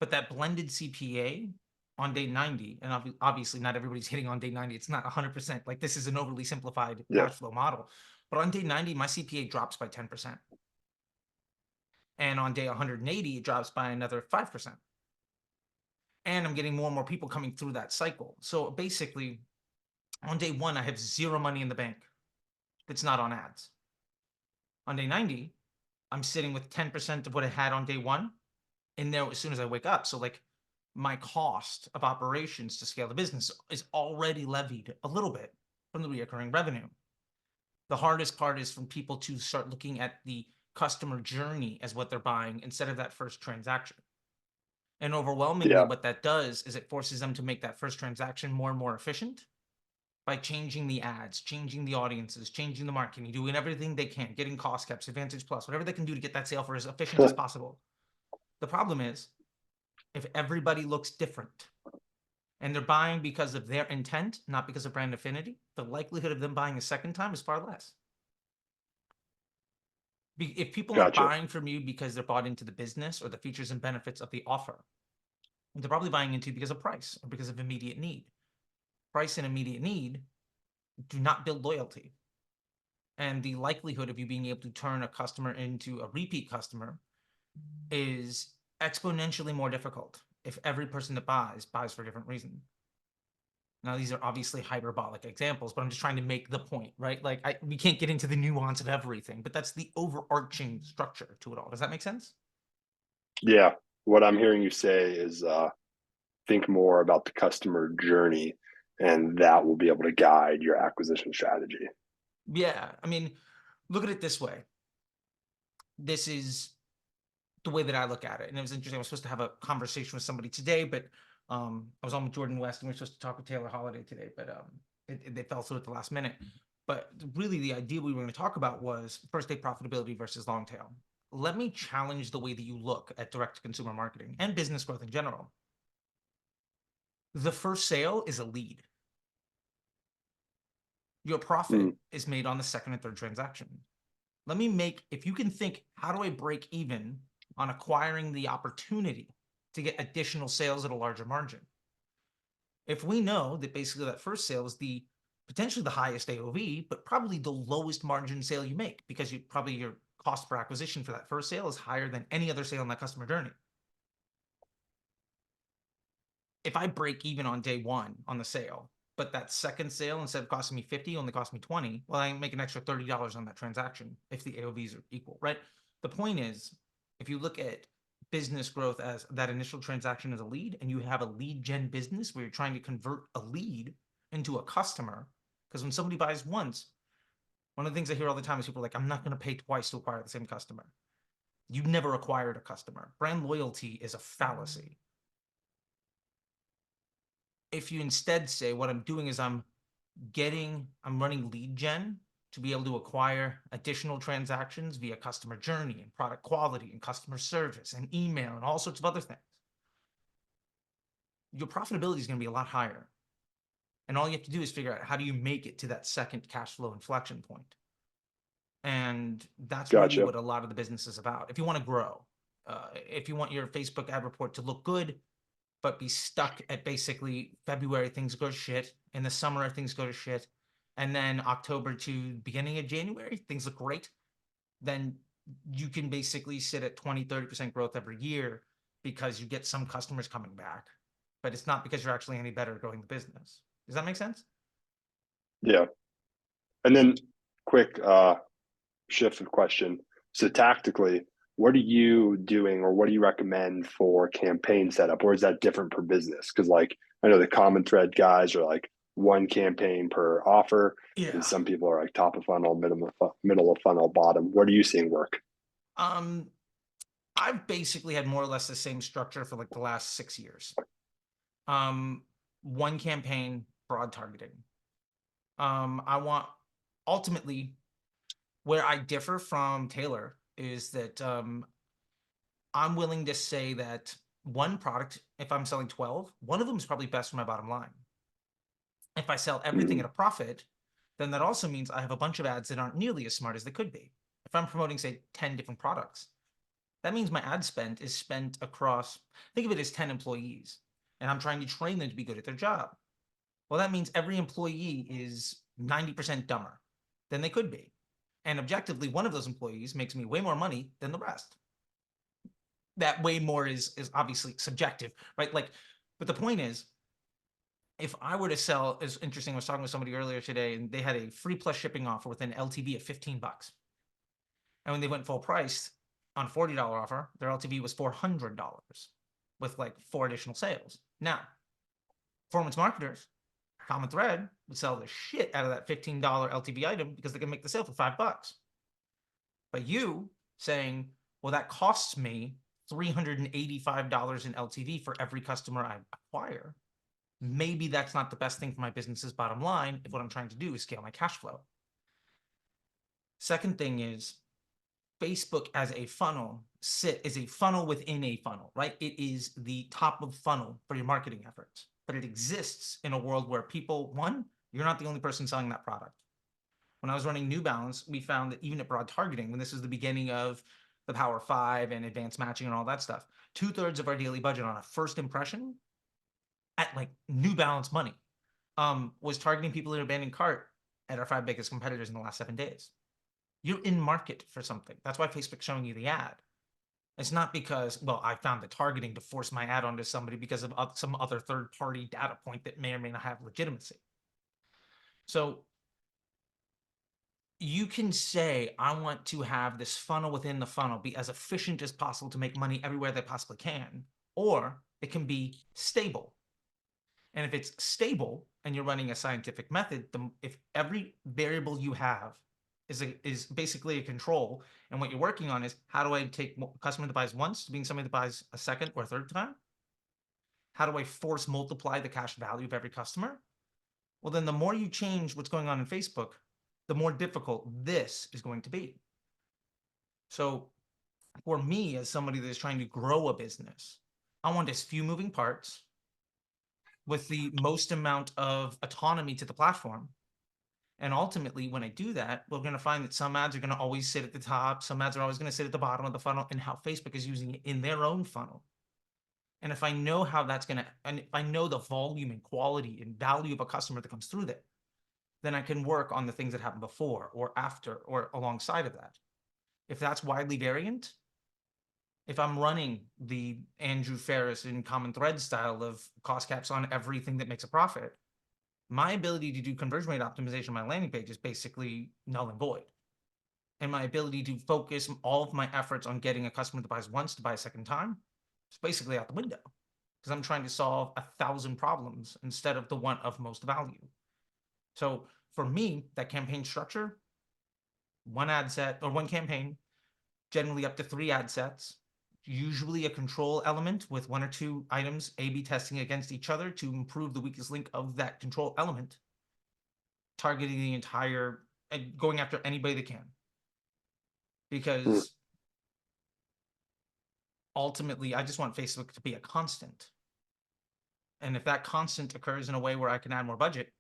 But that blended CPA on day 90, and obviously not everybody's hitting on day 90. It's not 100%. Like, this is an overly simplified Yeah, cash flow model. But on day 90, my CPA drops by 10%. And on day 180, it drops by another 5%. And I'm getting more and more people coming through that cycle. So basically, on day one, I have zero money in the bank that's not on ads. On day 90, I'm sitting with 10% of what I had on day one in there as soon as I wake up. So, like, my cost of operations to scale the business is already levied a little bit from the recurring revenue. The hardest part is for people to start looking at the customer journey as what they're buying instead of that first transaction. And overwhelmingly, yeah, what that does is it forces them to make that first transaction more and more efficient by changing the ads, changing the audiences, changing the marketing, doing everything they can, getting cost caps, Advantage Plus, whatever they can do to get that sale for as efficient as possible. The problem is, if everybody looks different and they're buying because of their intent, not because of brand affinity, the likelihood of them buying a second time is far less. If people aren't gotcha. buying from you because they're bought into the business or the features and benefits of the offer, they're probably buying into because of price or because of immediate need. Price and immediate need do not build loyalty. And the likelihood of you being able to turn a customer into a repeat customer is exponentially more difficult if every person that buys for a different reason. Now, these are obviously hyperbolic examples, but I'm just trying to make the point, right? Like, we can't get into the nuance of everything, but that's the overarching structure to it all. Does that make sense? Yeah, what I'm hearing you say is think more about the customer journey, and that will be able to guide your acquisition strategy. Yeah. I mean, look at it this way. This is the way that I look at it. And it was interesting. I was supposed to have a conversation with somebody today, but I was on with Jordan West and we were supposed to talk with Taylor Holiday today, but they fell through at the last minute. But really, the idea we were going to talk about was first day profitability versus long tail. Let me challenge the way that you look at direct to consumer marketing and business growth in general. The first sale is a lead. Your profit is made on the second and third transaction. If you can think, how do I break even on acquiring the opportunity to get additional sales at a larger margin? If we know that basically that first sale is potentially the highest AOV, but probably the lowest margin sale you make, because your cost per acquisition for that first sale is higher than any other sale in that customer journey. If I break even on day one on the sale, but that second sale, instead of costing me 50, only cost me 20, well, I make an extra $30 on that transaction if the AOVs are equal, right? The point is, if you look at business growth as that initial transaction as a lead, and you have a lead gen business where you're trying to convert a lead into a customer, because when somebody buys once, one of the things I hear all the time is people are like, I'm not going to pay twice to acquire the same customer. You've never acquired a customer. Brand loyalty is a fallacy. If you instead say, what I'm doing is I'm running lead gen to be able to acquire additional transactions via customer journey and product quality and customer service and email and all sorts of other things, your profitability is going to be a lot higher. And all you have to do is figure out, how do you make it to that second cash flow inflection point? And that's really what a lot of the business is about. If you want to grow, if you want your Facebook ad report to look good, but be stuck at basically February, things go to shit. In the summer, things go to shit. And then October to beginning of January, things look great. Then you can basically sit at 20, 30% growth every year because you get some customers coming back. But it's not because you're actually any better at growing the business. Does that make sense? Yeah. And then quick shift of question. So tactically, what are you doing, or what do you recommend for campaign setup, or is that different per business? Because like I know the common thread guys are like one campaign per offer, and some people are like top of funnel, middle of funnel, bottom. What are you seeing work? I've basically had more or less the same structure for like the last 6 years. One campaign, broad targeting. I want, ultimately, where I differ from Taylor is that I'm willing to say that one product, if I'm selling 12, one of them is probably best for my bottom line. If I sell everything at a profit, then that also means I have a bunch of ads that aren't nearly as smart as they could be. If I'm promoting, say, 10 different products, that means my ad spend is spent across, think of it as 10 employees, and I'm trying to train them to be good at their job. Well, that means every employee is 90% dumber than they could be. And objectively, one of those employees makes me way more money than the rest. That way more is obviously subjective, right? Like, but the point is, if I were to sell, it's interesting, I was talking with somebody earlier today, and they had a free plus shipping offer with an LTV of $15. And when they went full price on a $40 offer, their LTV was $400 with like 4 additional sales. Now, performance marketers, common thread, would sell the shit out of that $15 LTV item because they can make the sale for $5. But you saying, well, that costs me $385 in LTV for every customer I acquire, maybe that's not the best thing for my business's bottom line if what I'm trying to do is scale my cash flow. Second thing is, Facebook as a funnel is a funnel within a funnel, right? It is the top of funnel for your marketing efforts, but it exists in a world where people, one, you're not the only person selling that product. When I was running New Balance, we found that even at broad targeting, when this was the beginning of the Power 5 and advanced matching and all that stuff, 2/3 of our daily budget on a first impression at like New Balance money was targeting people in an abandoned cart at our 5 biggest competitors in the last 7 days. You're in market for something. That's why Facebook's showing you the ad. It's not because, well, I found the targeting to force my ad onto somebody because of some other third-party data point that may or may not have legitimacy. So you can say, I want to have this funnel within the funnel be as efficient as possible to make money everywhere they possibly can, or it can be stable. And if it's stable and you're running a scientific method, if every variable you have is basically a control, and what you're working on is, how do I take a customer that buys once to being somebody that buys a second or a third time? How do I force multiply the cash value of every customer? Well, then the more you change what's going on in Facebook, the more difficult this is going to be. So for me, as somebody that is trying to grow a business, I want as few moving parts with the most amount of autonomy to the platform. And ultimately, when I do that, we're going to find that some ads are going to always sit at the top. Some ads are always going to sit at the bottom of the funnel, and how Facebook is using it in their own funnel. And if I know how that's going to, and if I know the volume and quality and value of a customer that comes through there, then I can work on the things that happened before or after or alongside of that. If that's widely variant, if I'm running the Andrew Ferris in common thread style of cost caps on everything that makes a profit, my ability to do conversion rate optimization on my landing page is basically null and void. And my ability to focus all of my efforts on getting a customer that buys once to buy a second time is basically out the window, because I'm trying to solve 1,000 problems instead of the one of most value. So for me, that campaign structure, one ad set or one campaign, generally up to 3 ad sets, usually a control element with 1 or 2 items A/B testing against each other to improve the weakest link of that control element, targeting the entire and going after anybody that can. Because ultimately, I just want Facebook to be a constant. And if that constant occurs in a way where I can add more budget,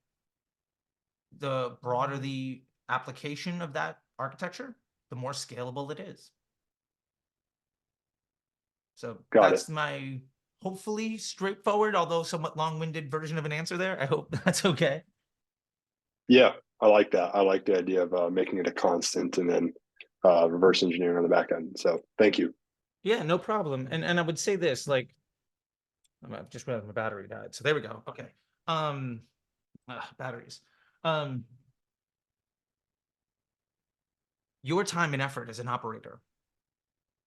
the broader the application of that architecture, the more scalable it is. So Got that's my hopefully straightforward, although somewhat long-winded version of an answer there. I hope that's okay. Yeah, I like that. I like the idea of making it a constant and then reverse engineering on the back end. So thank you. Yeah, no problem. And I would say this, like, I've just realized my battery died. So there we go. Okay. Batteries. Your time and effort as an operator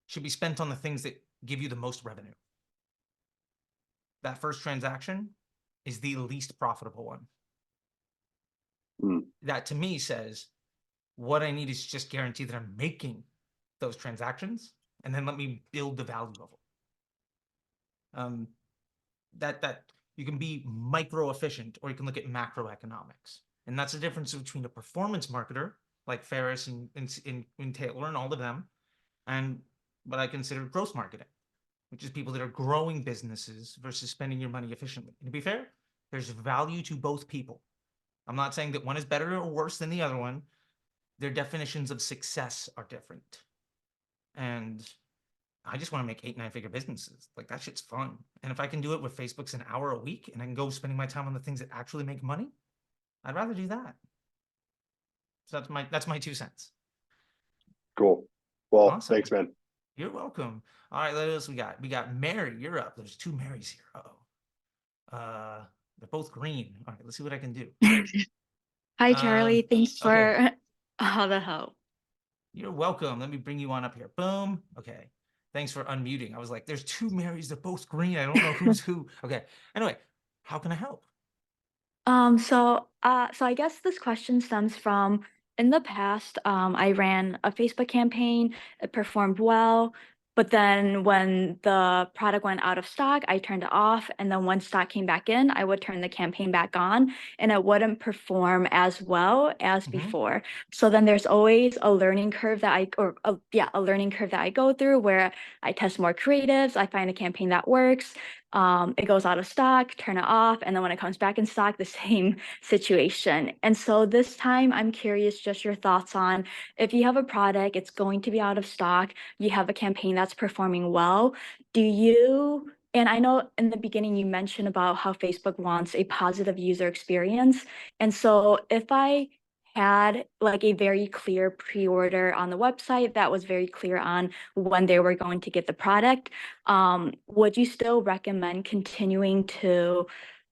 should be spent on the things that give you the most revenue. That first transaction is the least profitable one. That to me says what I need is just guarantee that I'm making those transactions, and then let me build the value of them. That you can be micro efficient, or you can look at macroeconomics, and that's the difference between a performance marketer like Ferris and Taylor and all of them, and what I consider growth marketing, which is people that are growing businesses versus spending your money efficiently. And to be fair, there's value to both people. I'm not saying that one is better or worse than the other one. Their definitions of success are different. And I just want to make 8-9 figure businesses. Like, that shit's fun. And if I can do it with Facebook's an hour a week and I can go spending my time on the things that actually make money, I'd rather do that. So that's my 2 cents. Cool. Well, Awesome. thanks, man. You're welcome. All right, what else we got? We got Mary. You're up. There's 2 Marys here. Uh-oh. They're both green. All right, let's see what I can do. Hi, Charlie. Thanks okay. for all the help. You're welcome. Let me bring you on up here. Boom. Okay. Thanks for unmuting. I was like, there's 2 Marys. They're both green. I don't know who's who. Okay. Anyway, how can I help? So I guess this question stems from in the past, I ran a Facebook campaign. It performed well, but then when the product went out of stock, I turned it off. And then when stock came back in, I would turn the campaign back on, and it wouldn't perform as well as before. So then there's always a learning curve that a learning curve that I go through where I test more creatives. I find a campaign that works. It goes out of stock, turn it off, and then when it comes back in stock, the same situation. And so this time, I'm curious just your thoughts on if you have a product, it's going to be out of stock, you have a campaign that's performing well, and I know in the beginning you mentioned about how Facebook wants a positive user experience. And so if I had like a very clear pre-order on the website that was very clear on when they were going to get the product, would you still recommend continuing to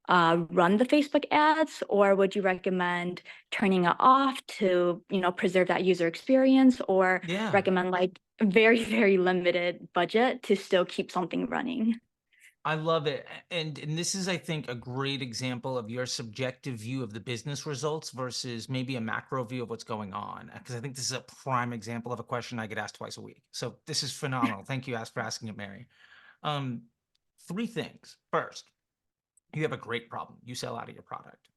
run the Facebook ads, or would you recommend turning it off to, preserve that user experience, or recommend like very, very limited budget to still keep something running? I love it. And this is, I think, a great example of your subjective view of the business results versus maybe a macro view of what's going on. Because I think this is a prime example of a question I get asked twice a week. So this is phenomenal. Thank you for asking it, Mary. 3 things. First, you have a great problem. You sell out of your product.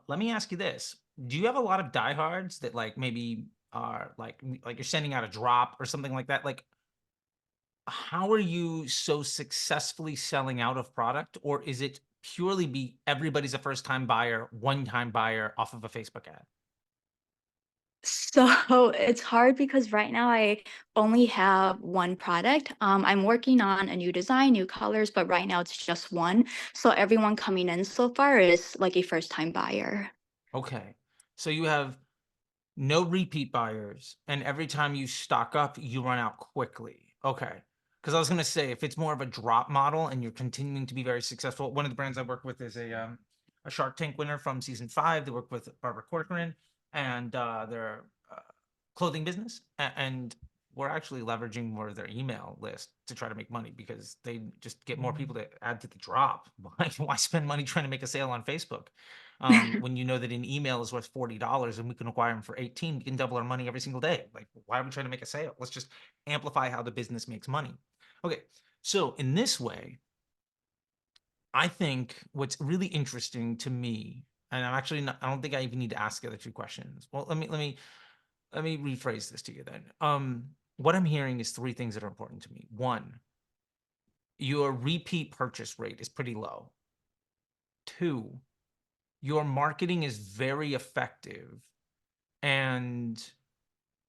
Let me ask you this. Do you have a lot of diehards that like maybe are like you're sending out a drop or something like that? Like, how are you so successfully selling out of product? Or is it purely be everybody's a first time buyer, one time buyer off of a Facebook ad? So it's hard because right now I only have one product. I'm working on a new design, new colors, but right now it's just one. So everyone coming in so far is like a first time buyer. Okay. So you have no repeat buyers, and every time you stock up, you run out quickly. Okay. Because I was gonna say, if it's more of a drop model and you're continuing to be very successful, one of the brands I work with is a Shark Tank winner from season 5. They work with Barbara Corcoran, and their clothing business, and we're actually leveraging more of their email list to try to make money because they just get more people to add to the drop. Why spend money trying to make a sale on Facebook? When you know that an email is worth $40 and we can acquire them for 18, we can double our money every single day. Like, why are we trying to make a sale? Let's just amplify how the business makes money. Okay, so in this way, I think what's really interesting to me, and I'm actually not, I don't think I even need to ask the other 2 questions. Well, let me rephrase this to you then. What I'm hearing is 3 things that are important to me. 1, your repeat purchase rate is pretty low. 2, your marketing is very effective. And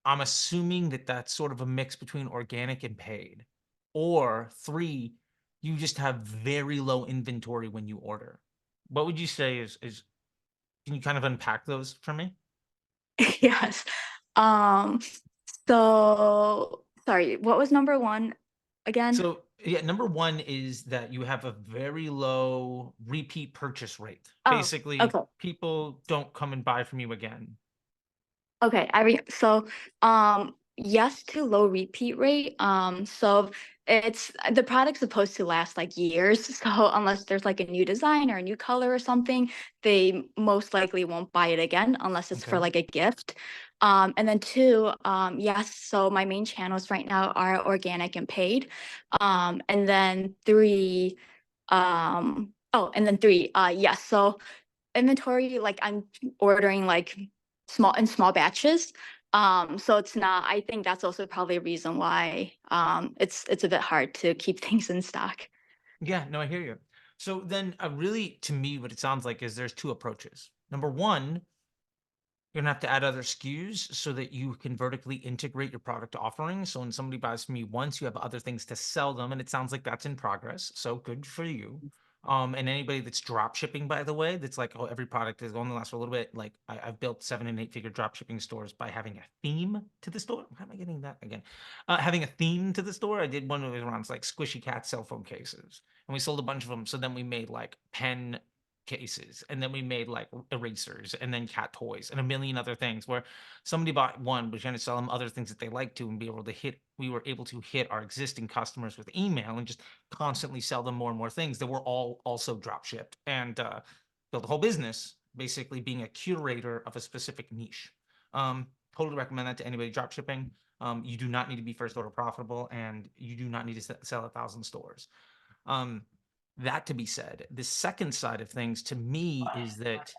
I'm assuming that that's sort of a mix between organic and paid. Or 3, you just have very low inventory when you order. What would you say is can you kind of unpack those for me? Yes. Um, so sorry, what was number one again? So yeah, number 1 is that you have a very low repeat purchase rate. Oh, Basically, okay. people don't come and buy from you again. Okay, yes to low repeat rate. So it's the product's supposed to last like years. So unless there's like a new design or a new color or something, they most likely won't buy it again unless it's for Okay. like a gift. And then 2, yes, so my main channels right now are organic and paid. And then 3, and then 3, yes, so inventory, like I'm ordering like small batches. So it's not, I think that's also probably a reason why it's a bit hard to keep things in stock. Yeah, no, I hear you. So then, really, to me, what it sounds like is there's 2 approaches. Number 1, you're gonna have to add other SKUs so that you can vertically integrate your product offering. So when somebody buys from you once, you have other things to sell them, and it sounds like that's in progress. So good for you. And anybody that's drop shipping, by the way, that's like, oh, every product is only lasts for a little bit. Like I've built 7 and 8 figure drop shipping stores by having a theme to the store. How am I getting that again? Having a theme to the store. I did one of those around like squishy cat cell phone cases, and we sold a bunch of them. So then we made like pen cases, and then we made like erasers, and then cat toys and a million other things where somebody bought one, we're trying to sell them other things that they like to, and be able to hit we were able to hit our existing customers with email and just constantly sell them more and more things that were all also drop shipped, and built a whole business basically being a curator of a specific niche. Totally recommend that to anybody drop shipping. You do not need to be first order profitable, and you do not need to sell 1,000 stores. That to be said, the second side of things to me is that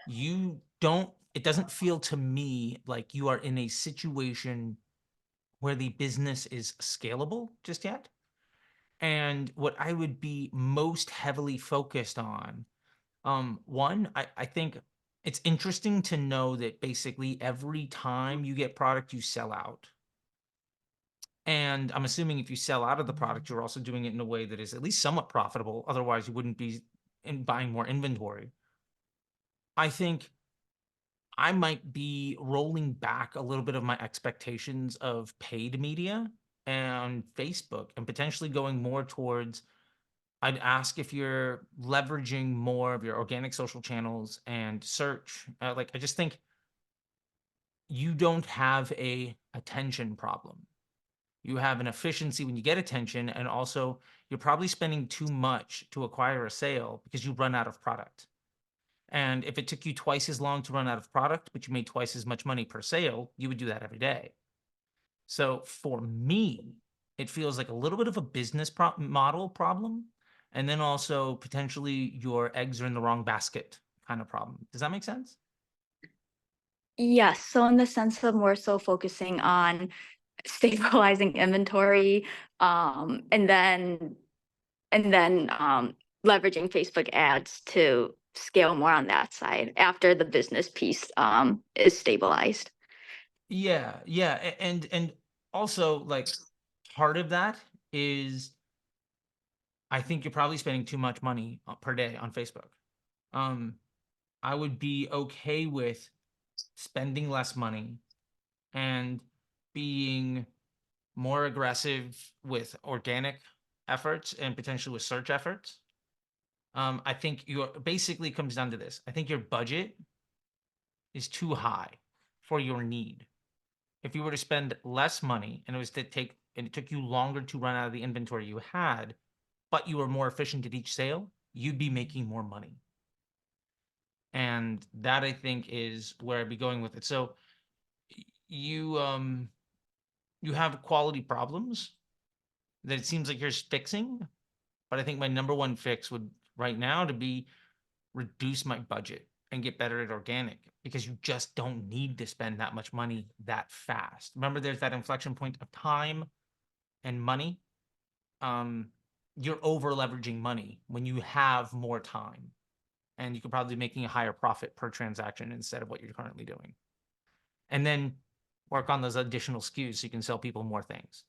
it doesn't feel to me like you are in a situation where the business is scalable just yet. And what I would be most heavily focused on, 1, I think it's interesting to know that basically every time you get product, you sell out. And I'm assuming if you sell out of the product, you're also doing it in a way that is at least somewhat profitable. Otherwise, you wouldn't be buying more inventory. I think I might be rolling back a little bit of my expectations of paid media and Facebook, and potentially going more towards, I'd ask if you're leveraging more of your organic social channels and search. Like, I just think you don't have a attention problem. You have an efficiency when you get attention, and also you're probably spending too much to acquire a sale because you run out of product. And if it took you twice as long to run out of product, but you made twice as much money per sale, you would do that every day. So for me, it feels like a little bit of a business model problem. And then also potentially your eggs are in the wrong basket kind of problem. Does that make sense? Yes, so in the sense of more so focusing on stabilizing inventory, and then leveraging Facebook ads to scale more on that side after the business piece is stabilized. Yeah, yeah, and also like part of that is I think you're probably spending too much money per day on Facebook. I would be okay with spending less money and being more aggressive with organic efforts and potentially with search efforts. I think your basically comes down to this. I think your budget is too high for your need. If you were to spend less money and it took you longer to run out of the inventory you had, but you were more efficient at each sale, you'd be making more money. And that I think is where I'd be going with it. So you have quality problems that it seems like you're fixing, but I think my number one fix would right now to be reduce my budget and get better at organic, because you just don't need to spend that much money that fast. Remember, there's that inflection point of time and money. You're over leveraging money when you have more time, and you could probably be making a higher profit per transaction instead of what you're currently doing. And then work on those additional SKUs so you can sell people more things.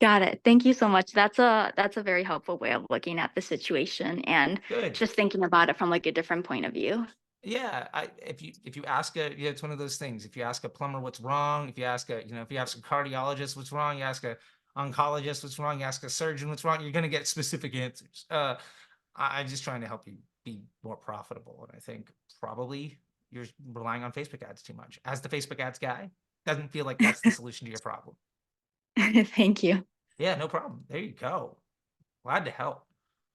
Got it. Thank you so much. That's a very helpful way of looking at the situation and Good. just thinking about it from like a different point of view. Yeah, if you ask it's one of those things. If you ask a plumber what's wrong, if you ask if you ask a cardiologist what's wrong, you ask a oncologist what's wrong, you ask a surgeon what's wrong, you're gonna get specific answers. I'm just trying to help you be more profitable, and I think probably you're relying on Facebook ads too much. As the Facebook ads guy, doesn't feel like that's the solution to your problem. Thank you. Yeah, no problem. There you go. Glad to help.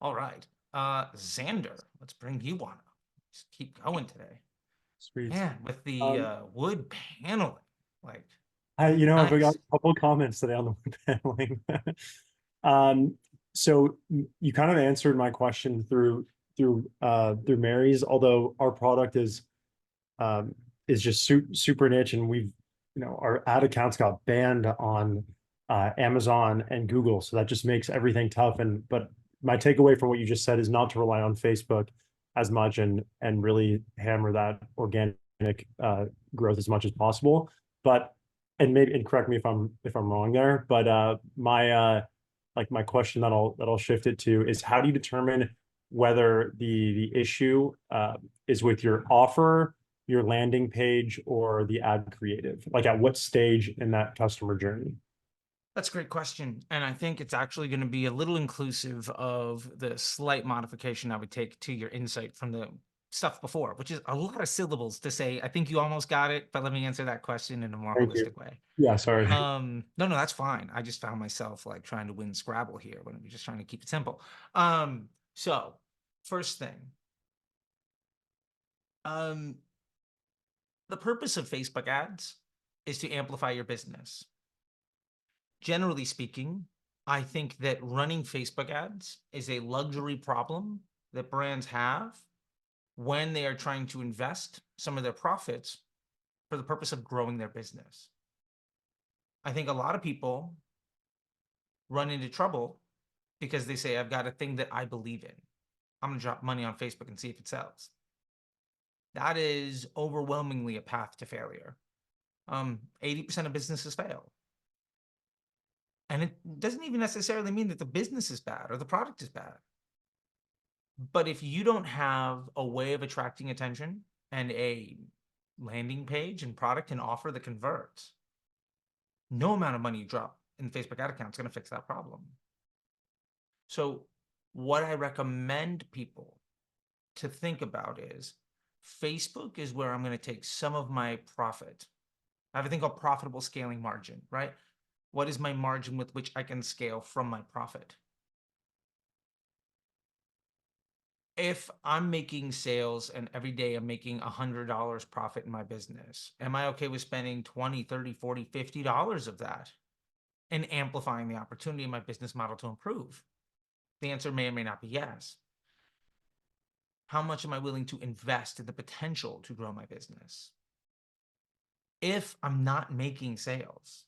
All right. Xander, let's bring you on up. Just keep going today. Sweet. Man, with the wood paneling, like I've got nice. a couple of comments today on the wood paneling. So you kind of answered my question through Mary's, although our product is just super niche, and we've, our ad accounts got banned on Amazon and Google, so that just makes everything tough. But my takeaway from what you just said is not to rely on Facebook as much and really hammer that organic growth as much as possible. But and correct me if I'm wrong there, but my question that I'll shift it to is, how do you determine whether the issue is with your offer, your landing page, or the ad creative? Like, at what stage in that customer journey? That's a great question. And I think it's actually going to be a little inclusive of the slight modification I would take to your insight from the stuff before, which is a lot of syllables to say, I think you almost got it, but let me answer that question in a more Thank you. holistic way. Yeah, sorry. No, that's fine. I just found myself like trying to win Scrabble here when we're just trying to keep it simple. So first thing, the purpose of Facebook ads is to amplify your business. Generally speaking, I think that running Facebook ads is a luxury problem that brands have when they are trying to invest some of their profits for the purpose of growing their business. I think a lot of people run into trouble because they say, I've got a thing that I believe in. I'm going to drop money on Facebook and see if it sells. That is overwhelmingly a path to failure. 80% of businesses fail. And it doesn't even necessarily mean that the business is bad or the product is bad. But if you don't have a way of attracting attention and a landing page and product and offer that converts, no amount of money you drop in the Facebook ad account is going to fix that problem. So what I recommend people to think about is, Facebook is where I'm going to take some of my profit. I have a thing called profitable scaling margin, right? What is my margin with which I can scale from my profit? If I'm making sales and every day I'm making $100 profit in my business, am I okay with spending $20, $30, $40, $50 of that and amplifying the opportunity in my business model to improve? The answer may or may not be yes. How much am I willing to invest in the potential to grow my business? If I'm not making sales,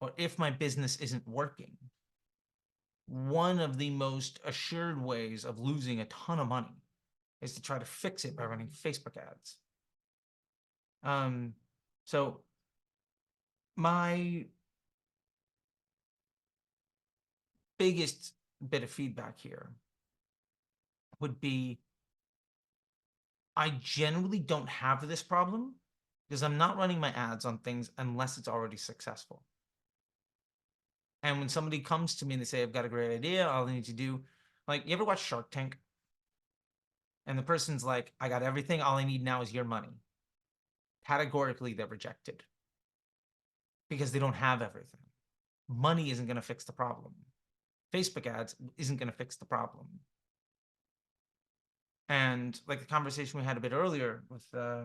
or if my business isn't working, one of the most assured ways of losing a ton of money is to try to fix it by running Facebook ads. So my biggest bit of feedback here would be, I generally don't have this problem because I'm not running my ads on things unless it's already successful. And when somebody comes to me and they say, I've got a great idea, all I need to do, like, you ever watch Shark Tank? And the person's like, I got everything, all I need now is your money. Categorically, they're rejected because they don't have everything. Money isn't going to fix the problem. Facebook ads isn't going to fix the problem. And like the conversation we had a bit earlier with, I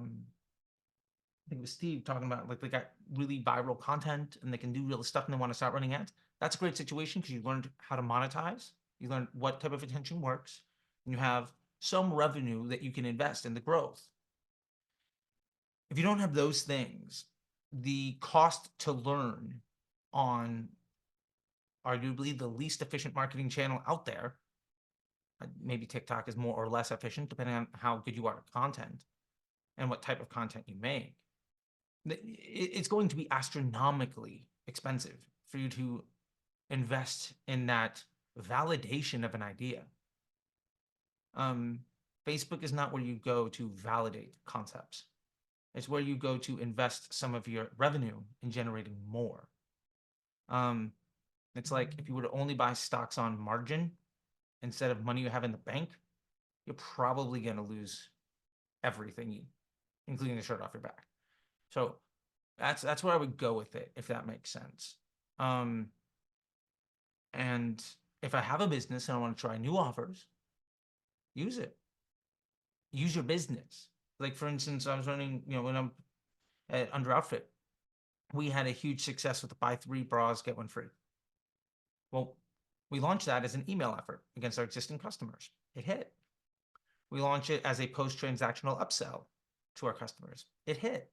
think it was Steve talking about, like, they got really viral content and they can do real stuff and they want to start running ads. That's a great situation because you learned how to monetize. You learned what type of attention works. And you have some revenue that you can invest in the growth. If you don't have those things, the cost to learn on arguably the least efficient marketing channel out there, maybe TikTok is more or less efficient depending on how good you are at content and what type of content you make. It's going to be astronomically expensive for you to invest in that validation of an idea. Facebook is not where you go to validate concepts. It's where you go to invest some of your revenue in generating more. It's like if you were to only buy stocks on margin instead of money you have in the bank, you're probably going to lose everything, including the shirt off your back. So that's where I would go with it, if that makes sense. And if I have a business and I want to try new offers, use it. Use your business. Like, for instance, I was running, when I'm at Under Outfit, we had a huge success with the buy 3 bras, get 1 free. Well, we launched that as an email effort against our existing customers. It hit. We launched it as a post-transactional upsell to our customers. It hit.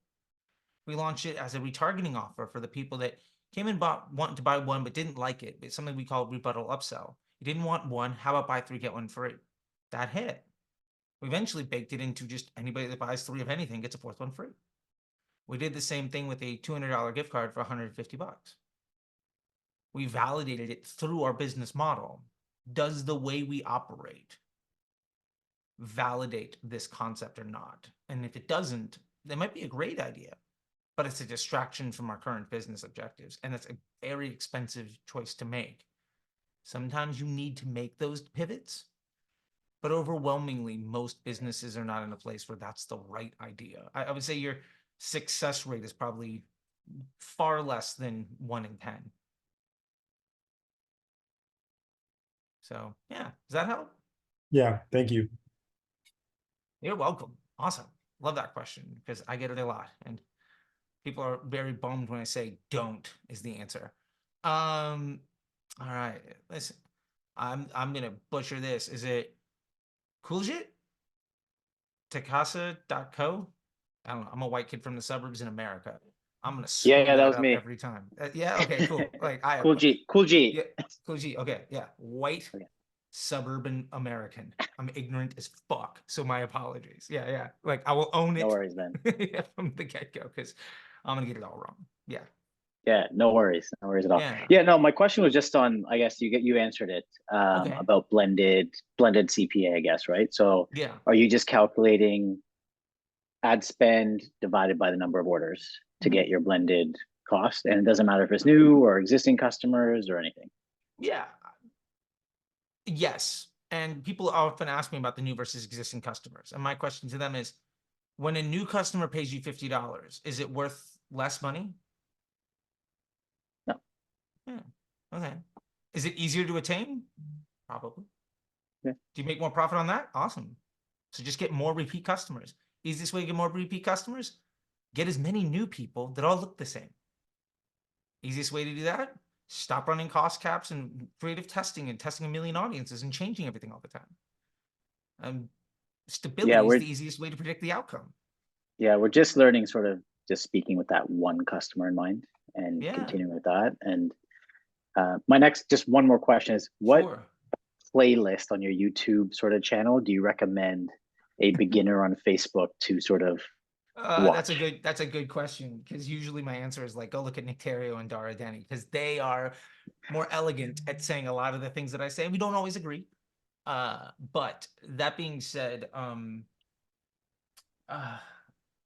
We launched it as a retargeting offer for the people that came and wanted to buy 1 but didn't like it. It's something we call rebuttal upsell. You didn't want 1, how about buy 3, get 1 free? That hit. We eventually baked it into just anybody that buys 3 of anything gets a 4th one free. We did the same thing with a $200 gift card for $150. We validated it through our business model. Does the way we operate validate this concept or not? And if it doesn't, that might be a great idea, but it's a distraction from our current business objectives. And it's a very expensive choice to make. Sometimes you need to make those pivots, but overwhelmingly, most businesses are not in a place where that's the right idea. I would say your success rate is probably far less than 1 in 10. So yeah, does that help? Yeah, thank you. You're welcome. Awesome. Love that question because I get it a lot. And people are very bummed when I say don't is the answer. All right. Listen, I'm gonna butcher this. Is it Coolshit? Takasa.co? I don't know. I'm a white kid from the suburbs in America. I'm gonna screw Yeah, that was up me. every time. Yeah, okay, cool. Like I Cool G. Cool G. Yeah, cool G. Okay, yeah. White Okay. suburban American. I'm ignorant as fuck. So my apologies. Yeah. Like I will own it No worries, man. from the get-go because I'm gonna get it all wrong. Yeah. Yeah, no worries. No worries at all. Yeah. Yeah, no, my question was just on, I guess you answered it, Okay. about blended CPA, I guess, right? So Yeah. are you just calculating ad spend divided by the number of orders to Mhm. get your blended cost? And it doesn't matter if it's new or existing customers or anything. Yeah. Yes. And people often ask me about the new versus existing customers. And my question to them is, when a new customer pays you $50, is it worth less money? No. Yeah. Okay. Is it easier to attain? Probably. Yeah. Do you make more profit on that? Awesome. So just get more repeat customers. Easiest way to get more repeat customers? Get as many new people that all look the same. Easiest way to do that? Stop running cost caps and creative testing and testing a million audiences and changing everything all the time. Stability Yeah, is we're the easiest way to predict the outcome. just learning, sort of just speaking with that one customer in mind and Yeah. continuing with that. And My next, just one more question is, what Sure. playlist on your YouTube sort of channel do you recommend a beginner on Facebook to sort of That's watch? a good question, because usually my answer is like, go look at Nick Terrio and Dara Denny, because they are more elegant at saying a lot of the things that I say. We don't always agree. But that being said,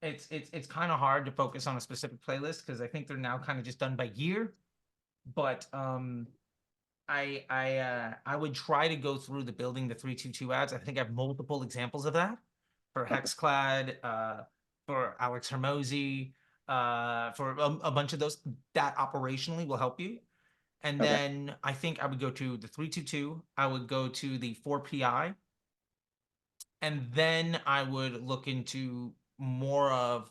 it's kind of hard to focus on a specific playlist because I think they're now kind of just done by year. But I would try to go through the building the 322 ads. I think I have multiple examples of that for Hexclad, for Alex Hermosi, for a bunch of those. That operationally will help you. And Okay. then I think I would go to the 322. I would go to the 4PI. And then I would look into more of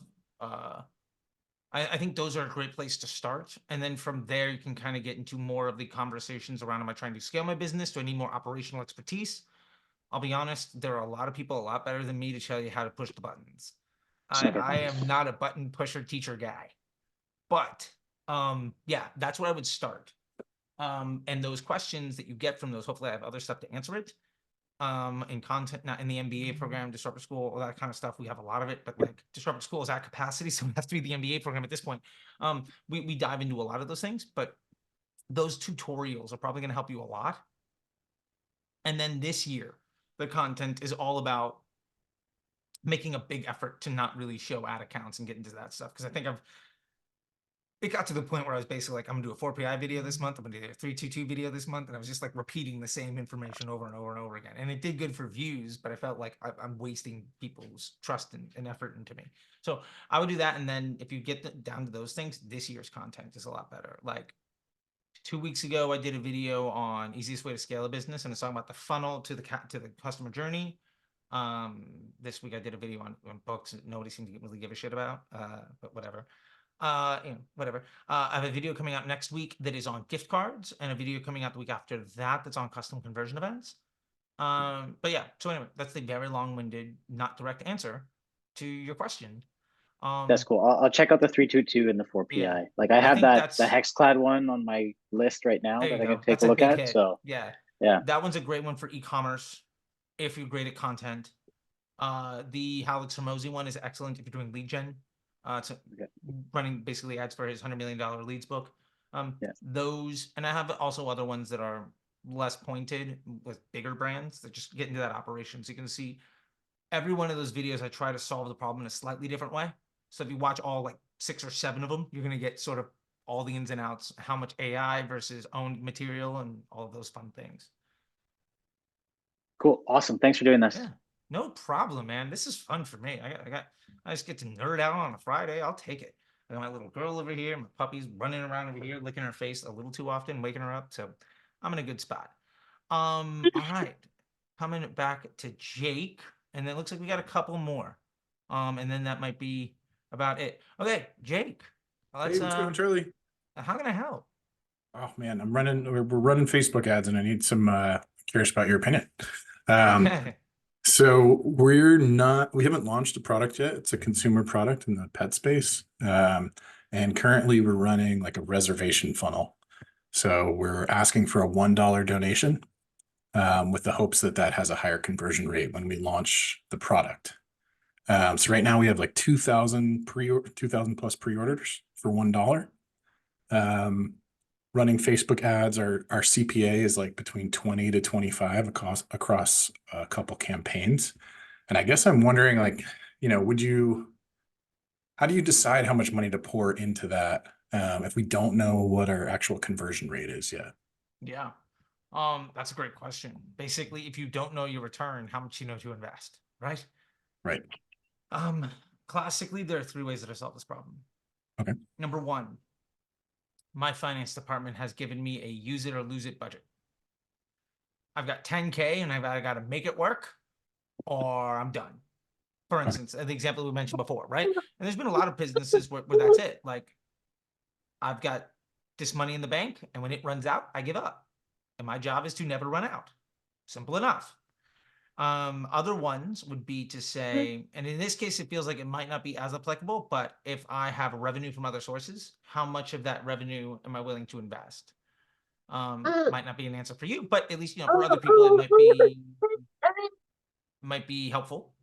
I think those are a great place to start. And then from there, you can kind of get into more of the conversations around, am I trying to scale my business? Do I need more operational expertise? I'll be honest, there are a lot of people a lot better than me to tell you how to push the buttons. Okay. I am not a button pusher teacher guy. But yeah, that's where I would start. And those questions that you get from those, hopefully I have other stuff to answer it. In content, not in the MBA program, Disruptor School, all that kind of stuff. We have a lot of it, but like Disruptor School is at capacity, so it has to be the MBA program at this point. We dive into a lot of those things, but those tutorials are probably going to help you a lot. And then this year, the content is all about making a big effort to not really show ad accounts and get into that stuff, because I think it got to the point where I was basically like, I'm gonna do a 4PI video this month, I'm gonna do a 322 video this month, and I was just like repeating the same information over and over and over again. And it did good for views, but I felt like I'm wasting people's trust and effort into me. So I would do that, and then if you get down to those things, this year's content is a lot better. Like 2 weeks ago, I did a video on easiest way to scale a business, and it's talking about the funnel to the customer journey. This week I did a video on books that nobody seemed to really give a shit about, but whatever. Whatever. I have a video coming out next week that is on gift cards, and a video coming out the week after that that's on custom conversion events. But yeah, so anyway, that's the very long-winded, not direct answer to your question. That's cool. I'll check out the 322 and the 4PI. Yeah, Like I I have think the that's Hexclad one on my list right now there that you I go. can take That's a a look big at. hit. So Yeah, yeah, that one's a great one for e-commerce if you're great at content. The Alex Hermosi one is excellent if you're doing lead gen. It's Okay. running basically ads for his $100 million leads book. Yeah. Those, and I have also other ones that are less pointed with bigger brands that just get into that operation. So you can see every one of those videos, I try to solve the problem in a slightly different way. So if you watch all like 6 or 7 of them, you're going to get sort of all the ins and outs, how much AI versus owned material and all of those fun things. Cool. Awesome. Thanks for doing this. Yeah, no problem, man. This is fun for me. I just get to nerd out on a Friday. I'll take it. I got my little girl over here, my puppy's running around over here, licking her face a little too often, waking her up. So I'm in a good spot. All right. Coming back to Jake, and then it looks like we got a couple more. And then that might be about it. Okay, Jake. Let's, Hey, what's going on, Charlie? how can I help? Oh man, we're running Facebook ads, and I need some curious about your opinion. Okay. So we haven't launched a product yet. It's a consumer product in the pet space. And currently we're running like a reservation funnel. So we're asking for a $1 donation with the hopes that that has a higher conversion rate when we launch the product. So right now we have like 2,000 plus pre-orders for $1. Running Facebook ads, our CPA is like between 20 to 25 across a couple campaigns. And I guess I'm wondering, like, how do you decide how much money to pour into that if we don't know what our actual conversion rate is yet? Yeah. That's a great question. Basically, if you don't know your return, how much you know to invest, right? Right. Classically, there are 3 ways that I solve this problem. Okay. Number 1, my finance department has given me a use it or lose it budget. I've got 10K and I've got to make it work or I'm done. For instance, the example we mentioned before, right? And there's been a lot of businesses where that's it. Like, I've got this money in the bank, and when it runs out, I give up. And my job is to never run out. Simple enough. Other ones would be to say, and in this case, it feels like it might not be as applicable, but if I have revenue from other sources, how much of that revenue am I willing to invest? Might not be an answer for you, but at least, for other people, it might be helpful.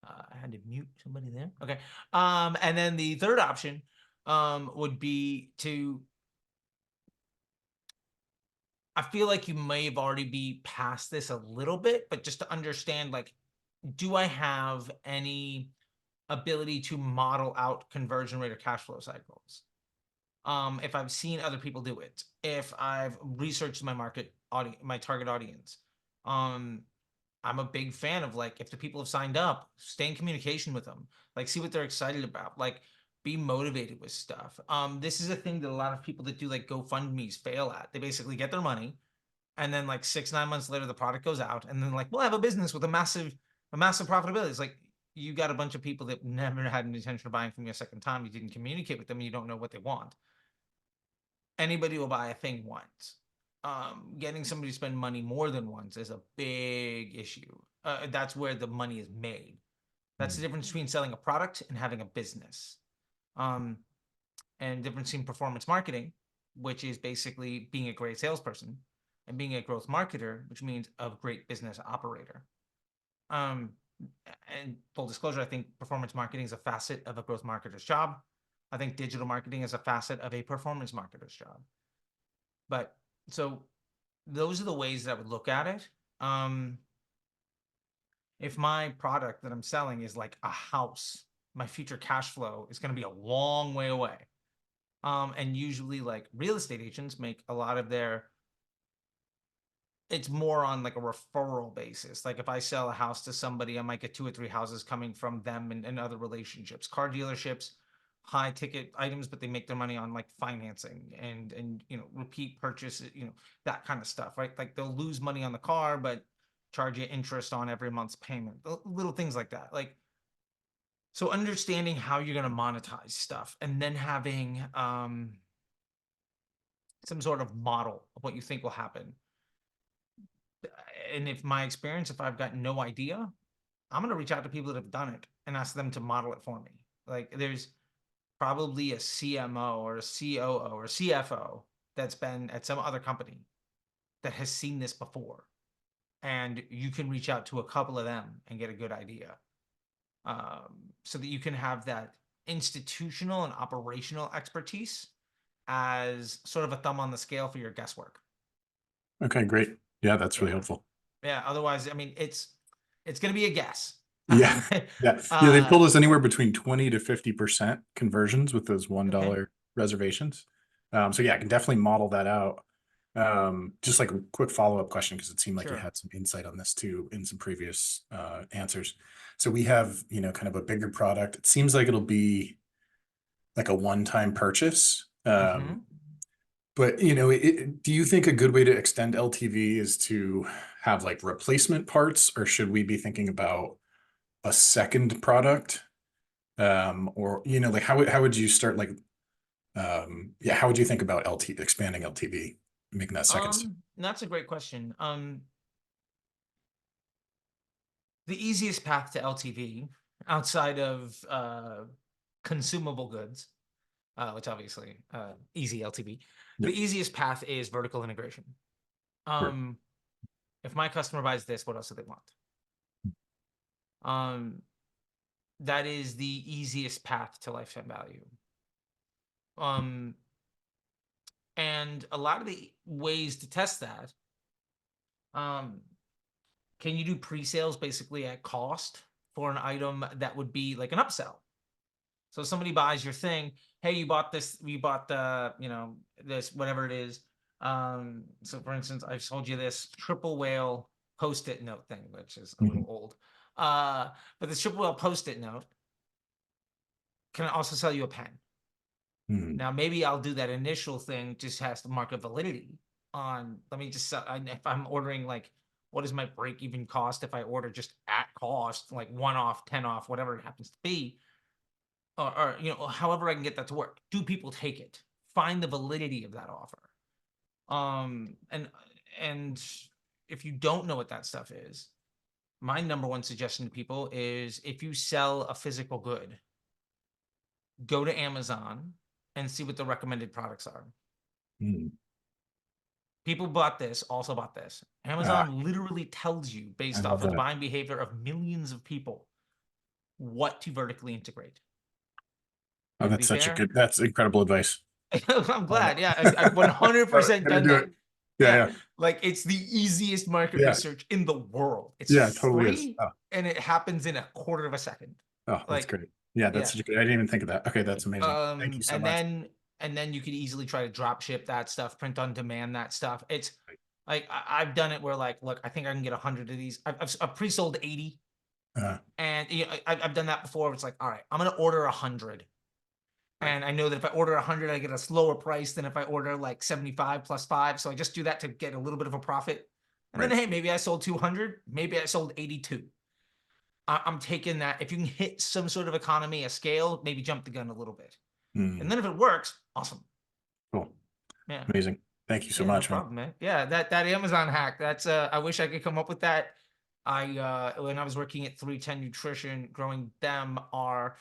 I had to mute somebody there. Okay. And then the third option, would be to, I feel like you may have already be past this a little bit, but just to understand, like, do I have any ability to model out conversion rate or cash flow cycles? If I've seen other people do it, if I've researched my market audience, my target audience, I'm a big fan of, like, if the people have signed up, stay in communication with them, like, see what they're excited about, like, be motivated with stuff. This is a thing that a lot of people that do like GoFundMe's fail at. They basically get their money, and then like 6-9 months later, the product goes out, and then like, we'll have a business with a massive profitability. It's like, you got a bunch of people that never had an intention of buying from you a second time. You didn't communicate with them, and you don't know what they want. Anybody will buy a thing once. Getting somebody to spend money more than once is a big issue. That's where the money is made. That's the difference between selling a product and having a business. And difference in performance marketing, which is basically being a great salesperson, and being a growth marketer, which means a great business operator. And full disclosure, I think performance marketing is a facet of a growth marketer's job. I think digital marketing is a facet of a performance marketer's job. But so those are the ways that I would look at it. If my product that I'm selling is like a house, my future cash flow is going to be a long way away. And usually like real estate agents make a lot of their, it's more on like a referral basis. Like if I sell a house to somebody, I might get 2 or 3 houses coming from them and other relationships. Car dealerships, high ticket items, but they make their money on like financing and repeat purchases, that kind of stuff, right? Like they'll lose money on the car, but charge you interest on every month's payment, little things like that. Like, so understanding how you're going to monetize stuff, and then having some sort of model of what you think will happen. And if my experience, if I've got no idea, I'm going to reach out to people that have done it and ask them to model it for me. Like there's probably a CMO or a COO or a CFO that's been at some other company that has seen this before. And you can reach out to a couple of them and get a good idea. So that you can have that institutional and operational expertise as sort of a thumb on the scale for your guesswork. Okay, great. Yeah, that's really helpful. Yeah. Otherwise, I mean, it's going to be a guess. Yeah. Yeah. They told us anywhere between 20 to 50% conversions with those $1 reservations. So yeah, I can definitely model that out. Just like a quick follow-up question, because it seemed like you had some insight on this too in some previous answers. So we have, kind of a bigger product. It seems like it'll be like a one-time purchase. But, do you think a good way to extend LTV is to have like replacement parts, or should we be thinking about a second product? Or, like how would you start like, how would you think about expanding LTV, making that second? That's a great question. The easiest path to LTV outside of consumable goods, which obviously easy LTV, the easiest path is vertical integration. If my customer buys this, what else do they want? That is the easiest path to lifetime value. And a lot of the ways to test that, can you do pre-sales basically at cost for an item that would be like an upsell? So somebody buys your thing. Hey, you bought this, you bought the, this, whatever it is. So for instance, I sold you this triple whale Post-it note thing, which is a little old. But this triple whale Post-it note can also sell you a pen. Now, maybe I'll do that initial thing, just has to mark a validity on, let me just, if I'm ordering like, what is my break-even cost if I order just at cost, like 1 off, 10 off, whatever it happens to be, or however I can get that to work. Do people take it? Find the validity of that offer. And if you don't know what that stuff is, my number one suggestion to people is if you sell a physical good, go to Amazon and see what the recommended products are. people bought this, also bought this. Amazon literally tells you based I off love of the that. buying behavior of millions of people what to vertically integrate. Oh, And to that's be such a fair, good, that's incredible advice. I'm glad. Yeah, I've 100% Gotta done do that. it. Yeah, Like it's the easiest market Yeah. research in the world. It's Yeah, it totally is. free Oh. and it happens in a quarter of a second. Oh, that's Like, great. Yeah, that's yeah. such a good. I didn't even think of that. Okay, that's amazing. Thank you so and much. then you could easily try to drop ship that stuff, print on demand that stuff. It's like I've done it where like, look, I think I can get 100 of these. I've pre-sold 80, and you know, I've done that before. It's like, all right, I'm gonna order 100. Right. And I know that if I order 100, I get a slower price than if I order like 75 plus 5. So I just do that to get a little bit of a profit. And then, Right. hey, maybe I sold 200. Maybe I sold 82. I'm taking that. If you can hit some sort of economy, a scale, maybe jump the gun a little bit. And Mm, then if it works, awesome. cool. Yeah. Amazing. Thank you so Yeah, much, no man. problem, man. Yeah, that Amazon hack. That's I wish I could come up with that. When I was working at 310 Nutrition, growing them, our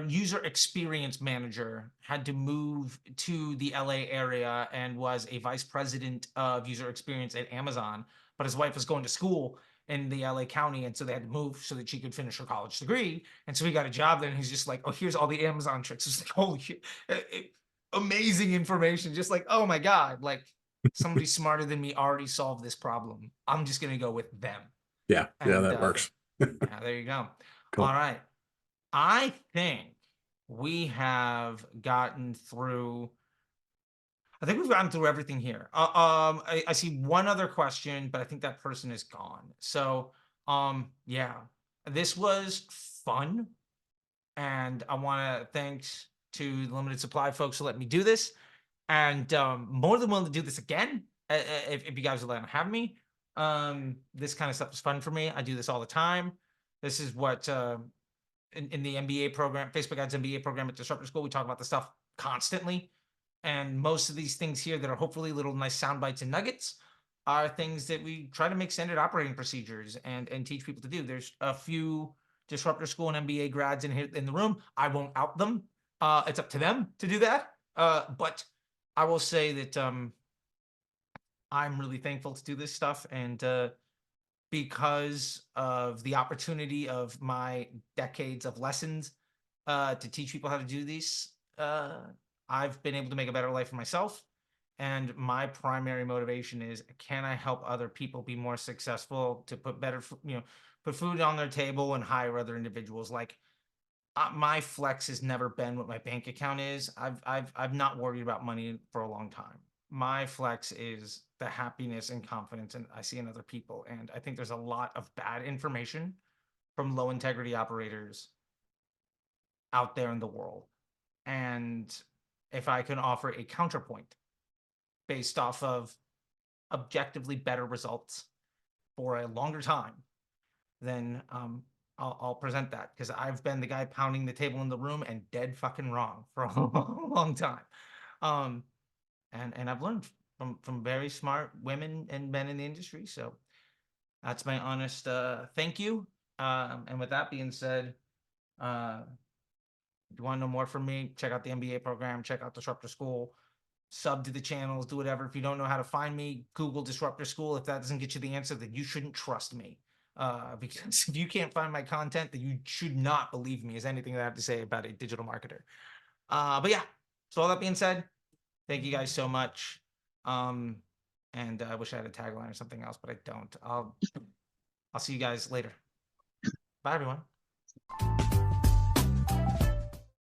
user experience manager had to move to the LA area and was a vice president of user experience at Amazon, but his wife was going to school in the LA County, and so they had to move so that she could finish her college degree. And so he got a job there, and he's just like, "Oh, here's all the Amazon tricks." It's like, holy shit, amazing information! Just like, oh my god, like somebody smarter than me already solved this problem. I'm just gonna go with them. Yeah, yeah, And that works. yeah, there you go. Cool. All right. I think we have gotten through. I think we've gotten through everything here. I see one other question, but I think that person is gone. So, yeah, this was fun, and I want to thanks to the limited supply folks who let me do this, and more than willing to do this again if you guys would let them have me. This kind of stuff is fun for me. I do this all the time. This is what in the MBA program, Facebook Ads MBA program at Disruptor School, we talk about the stuff constantly. And most of these things here that are hopefully little nice sound bites and nuggets are things that we try to make standard operating procedures and teach people to do. There's a few Disruptor School and MBA grads in the room. I won't out them. It's up to them to do that. But I will say that I'm really thankful to do this stuff, and because of the opportunity of my decades of lessons to teach people how to do these, I've been able to make a better life for myself. And my primary motivation is, can I help other people be more successful to put better, put food on their table and hire other individuals? Like my flex has never been what my bank account is. I've not worried about money for a long time. My flex is the happiness and confidence and I see in other people. And I think there's a lot of bad information from low integrity operators out there in the world. And if I can offer a counterpoint based off of objectively better results for a longer time, then I'll present that, because I've been the guy pounding the table in the room and dead fucking wrong for a long time. And I've learned from very smart women and men in the industry. So that's my honest thank you. And with that being said, if you want to know more from me, check out the MBA program, check out Disruptor School, sub to the channels, do whatever. If you don't know how to find me, Google Disruptor School. If that doesn't get you the answer, then you shouldn't trust me. Because if you can't find my content, then you should not believe me as anything that I have to say about a digital marketer. But yeah, so all that being said, thank you guys so much. And I wish I had a tagline or something else, but I don't. I'll see you guys later. Bye, everyone.